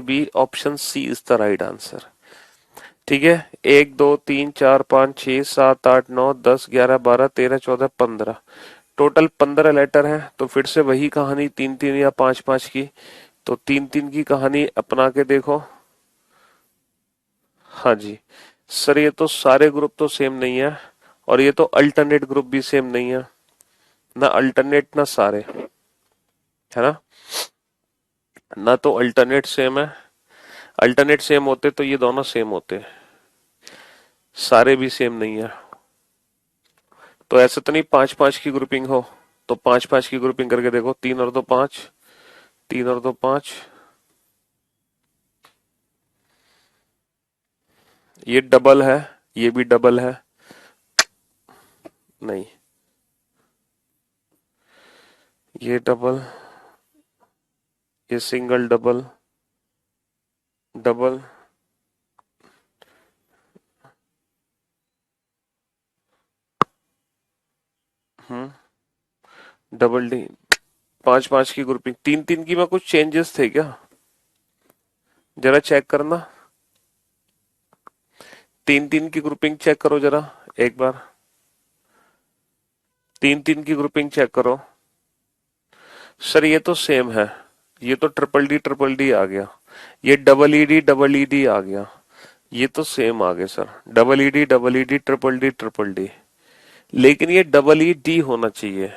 B option C is the right answer. ठीक है, 1 2 3 4 5 6 7 8 9 10 11 12 13 14 15, टोटल 15 लेटर है। तो फिर से वही कहानी 3 3 या 5 5 की। तो 3 3 की कहानी अपना के देखो। हाँ जी सर, ये तो सारे ग्रुप तो सेम नहीं है, और ये तो अल्टरनेट ग्रुप भी सेम नहीं है, ना अल्टरनेट ना सारे, है ना। ना तो अल्टरनेट सेम है, अल्टरनेट सेम होते तो ये दोनों सेम होते, सारे भी सेम नहीं है। तो ऐसे तो नहीं 5 5 की ग्रुपिंग हो, तो 5 5 की ग्रुपिंग करके देखो, 3 और 2 5, 3 और 2 5, ये डबल है, ये भी डबल है, नहीं ये डबल, ये single double double, double D. 5 5 की ग्रुपिंग, 3 3 की में कुछ चेंजेस थे क्या? जरा चेक करना, 3 3 की ग्रुपिंग चेक करो जरा एक बार, 3 3 की ग्रुपिंग चेक करो। सर ये तो सेम है, ये तो ट्रिपल डी आ गया, ये डबल ई डी आ गया, ये तो सेम आ गए sir, double E D triple D. लेकिन ये डबल ई डी होना चाहिए,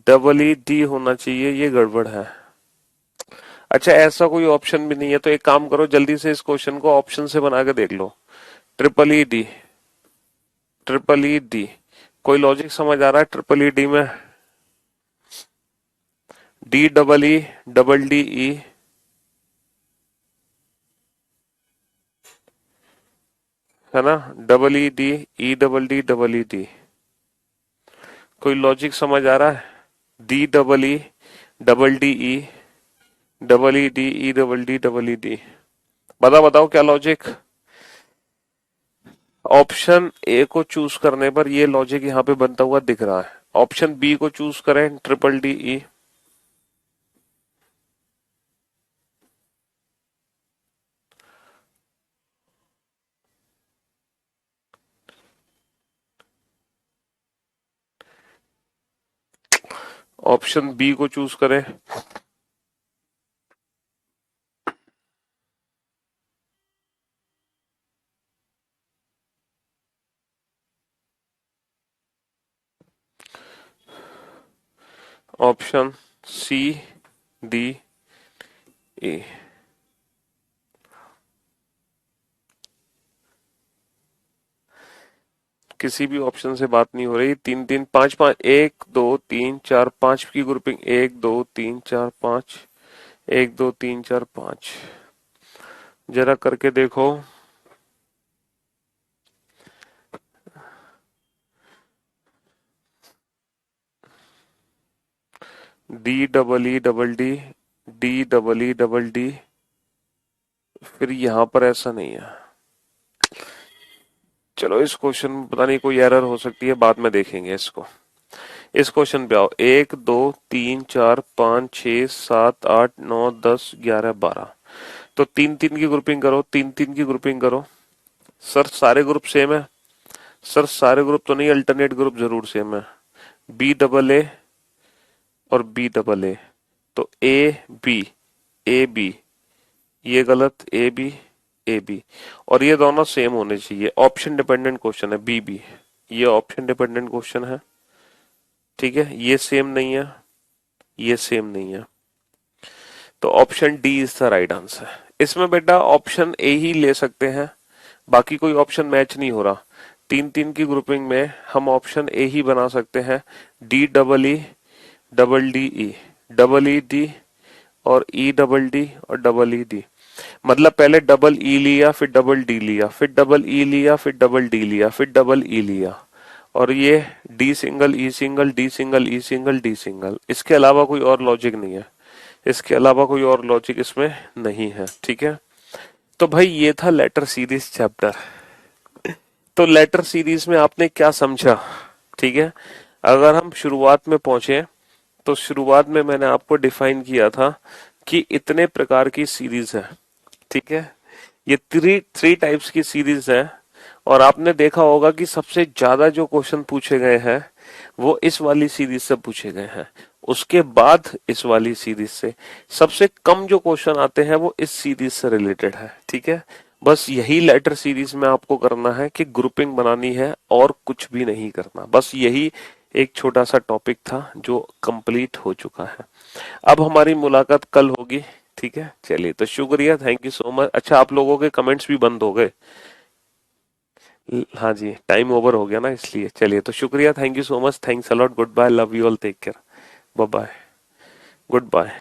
डबल ई डी होना चाहिए, ये गड़बड़ है। अच्छा ऐसा कोई ऑप्शन भी नहीं है, तो एक काम करो जल्दी से इस क्वेश्चन को ऑप्शन से बना के देख लो। Triple E D, triple E D, कोई लॉजिक समझ आ रहा है ट्रिपल ई डी में? D double E double D E, है ना, double E D E double E D, कोई लॉजिक समझ आ रहा है? D double E double D E double E D E double E D, बताओ बताओ क्या लॉजिक। ऑप्शन ए को चूज करने पर ये लॉजिक यहाँ पे बनता हुआ दिख रहा है, ऑप्शन बी को चूज करें triple D E. Option B को चूज करें, ऑप्शन सी डी ए। किसी भी ऑप्शन से बात नहीं हो रही। तीन तीन पांच पांच, एक दो तीन चार पांच की ग्रुपिंग, एक दो तीन चार पांच, एक दो तीन चार पांच। जरा करके देखो। D double E double D, D double E double D, फिर यहां पर ऐसा नहीं है। चलो इस क्वेश्चन में पता नहीं कोई एरर हो सकती है, बाद में देखेंगे इसको। इस क्वेश्चन पे आओ। एक दो तीन चार पाँच छः सात आठ नौ 10 11 12। तो तीन तीन की ग्रुपिंग करो, तीन तीन की ग्रुपिंग करो। सर सारे ग्रुप सेम है? सर सारे ग्रुप तो नहीं, अल्टरनेट ग्रुप जरूर सेम है। बी डबल ए और बी डबल ए, तो ए बी, ये गलत, ए बी, और ये दोनों सेम होने चाहिए। ऑप्शन डिपेंडेंट क्वेश्चन है बी बी, ये ऑप्शन डिपेंडेंट क्वेश्चन है। ठीक है, ये सेम नहीं है, ये सेम नहीं है, तो option D is the right answer. इसमें बेटा ऑप्शन ए ही ले सकते हैं, बाकी कोई ऑप्शन मैच नहीं हो रहा। तीन तीन की ग्रुपिंग में हम ऑप्शन ए ही बना सकते हैं। D double E double D E, double E D और ई डबल डी और डबल ई डी। मतलब पहले डबल ई लिया, फिर डबल डी लिया, फिर डबल ई लिया, फिर डबल डी लिया, फिर डबल ई लिया, और ये डी सिंगल ई सिंगल डी सिंगल ई सिंगल डी सिंगल। इसके अलावा कोई और लॉजिक नहीं है, इसके अलावा कोई और लॉजिक इसमें नहीं है। ठीक है, तो भाई ये था लेटर सीरीज चैप्टर। तो लेटर सीरीज में आपने क्या समझा? ठीक है, अगर हम शुरुआत में पहुंचे तो शुरुआत में मैंने आपको डिफाइन किया था कि इतने प्रकार की सीरीज है। ठीक है, ये थ्री टाइप्स की सीरीज है, और आपने देखा होगा कि सबसे ज्यादा जो क्वेश्चन पूछे गए हैं वो इस वाली सीरीज से पूछे गए हैं। उसके बाद इस वाली सीरीज से सबसे कम जो क्वेश्चन आते हैं वो इस सीरीज से रिलेटेड है। ठीक है, बस यही लेटर सीरीज में आपको करना है कि ग्रुपिंग बनानी है और कुछ भी नहीं करना। बस यही एक छोटा सा टॉपिक था जो कंप्लीट हो चुका है। अब हमारी मुलाकात कल होगी। ठीक है, चलिए तो शुक्रिया, थैंक यू सो मच। अच्छा, आप लोगों के कमेंट्स भी बंद हो गए। हाँ जी, टाइम ओवर हो गया ना, इसलिए। चलिए तो शुक्रिया, thank you so much, thanks a lot, good bye, love you all, take care, bye bye, good bye.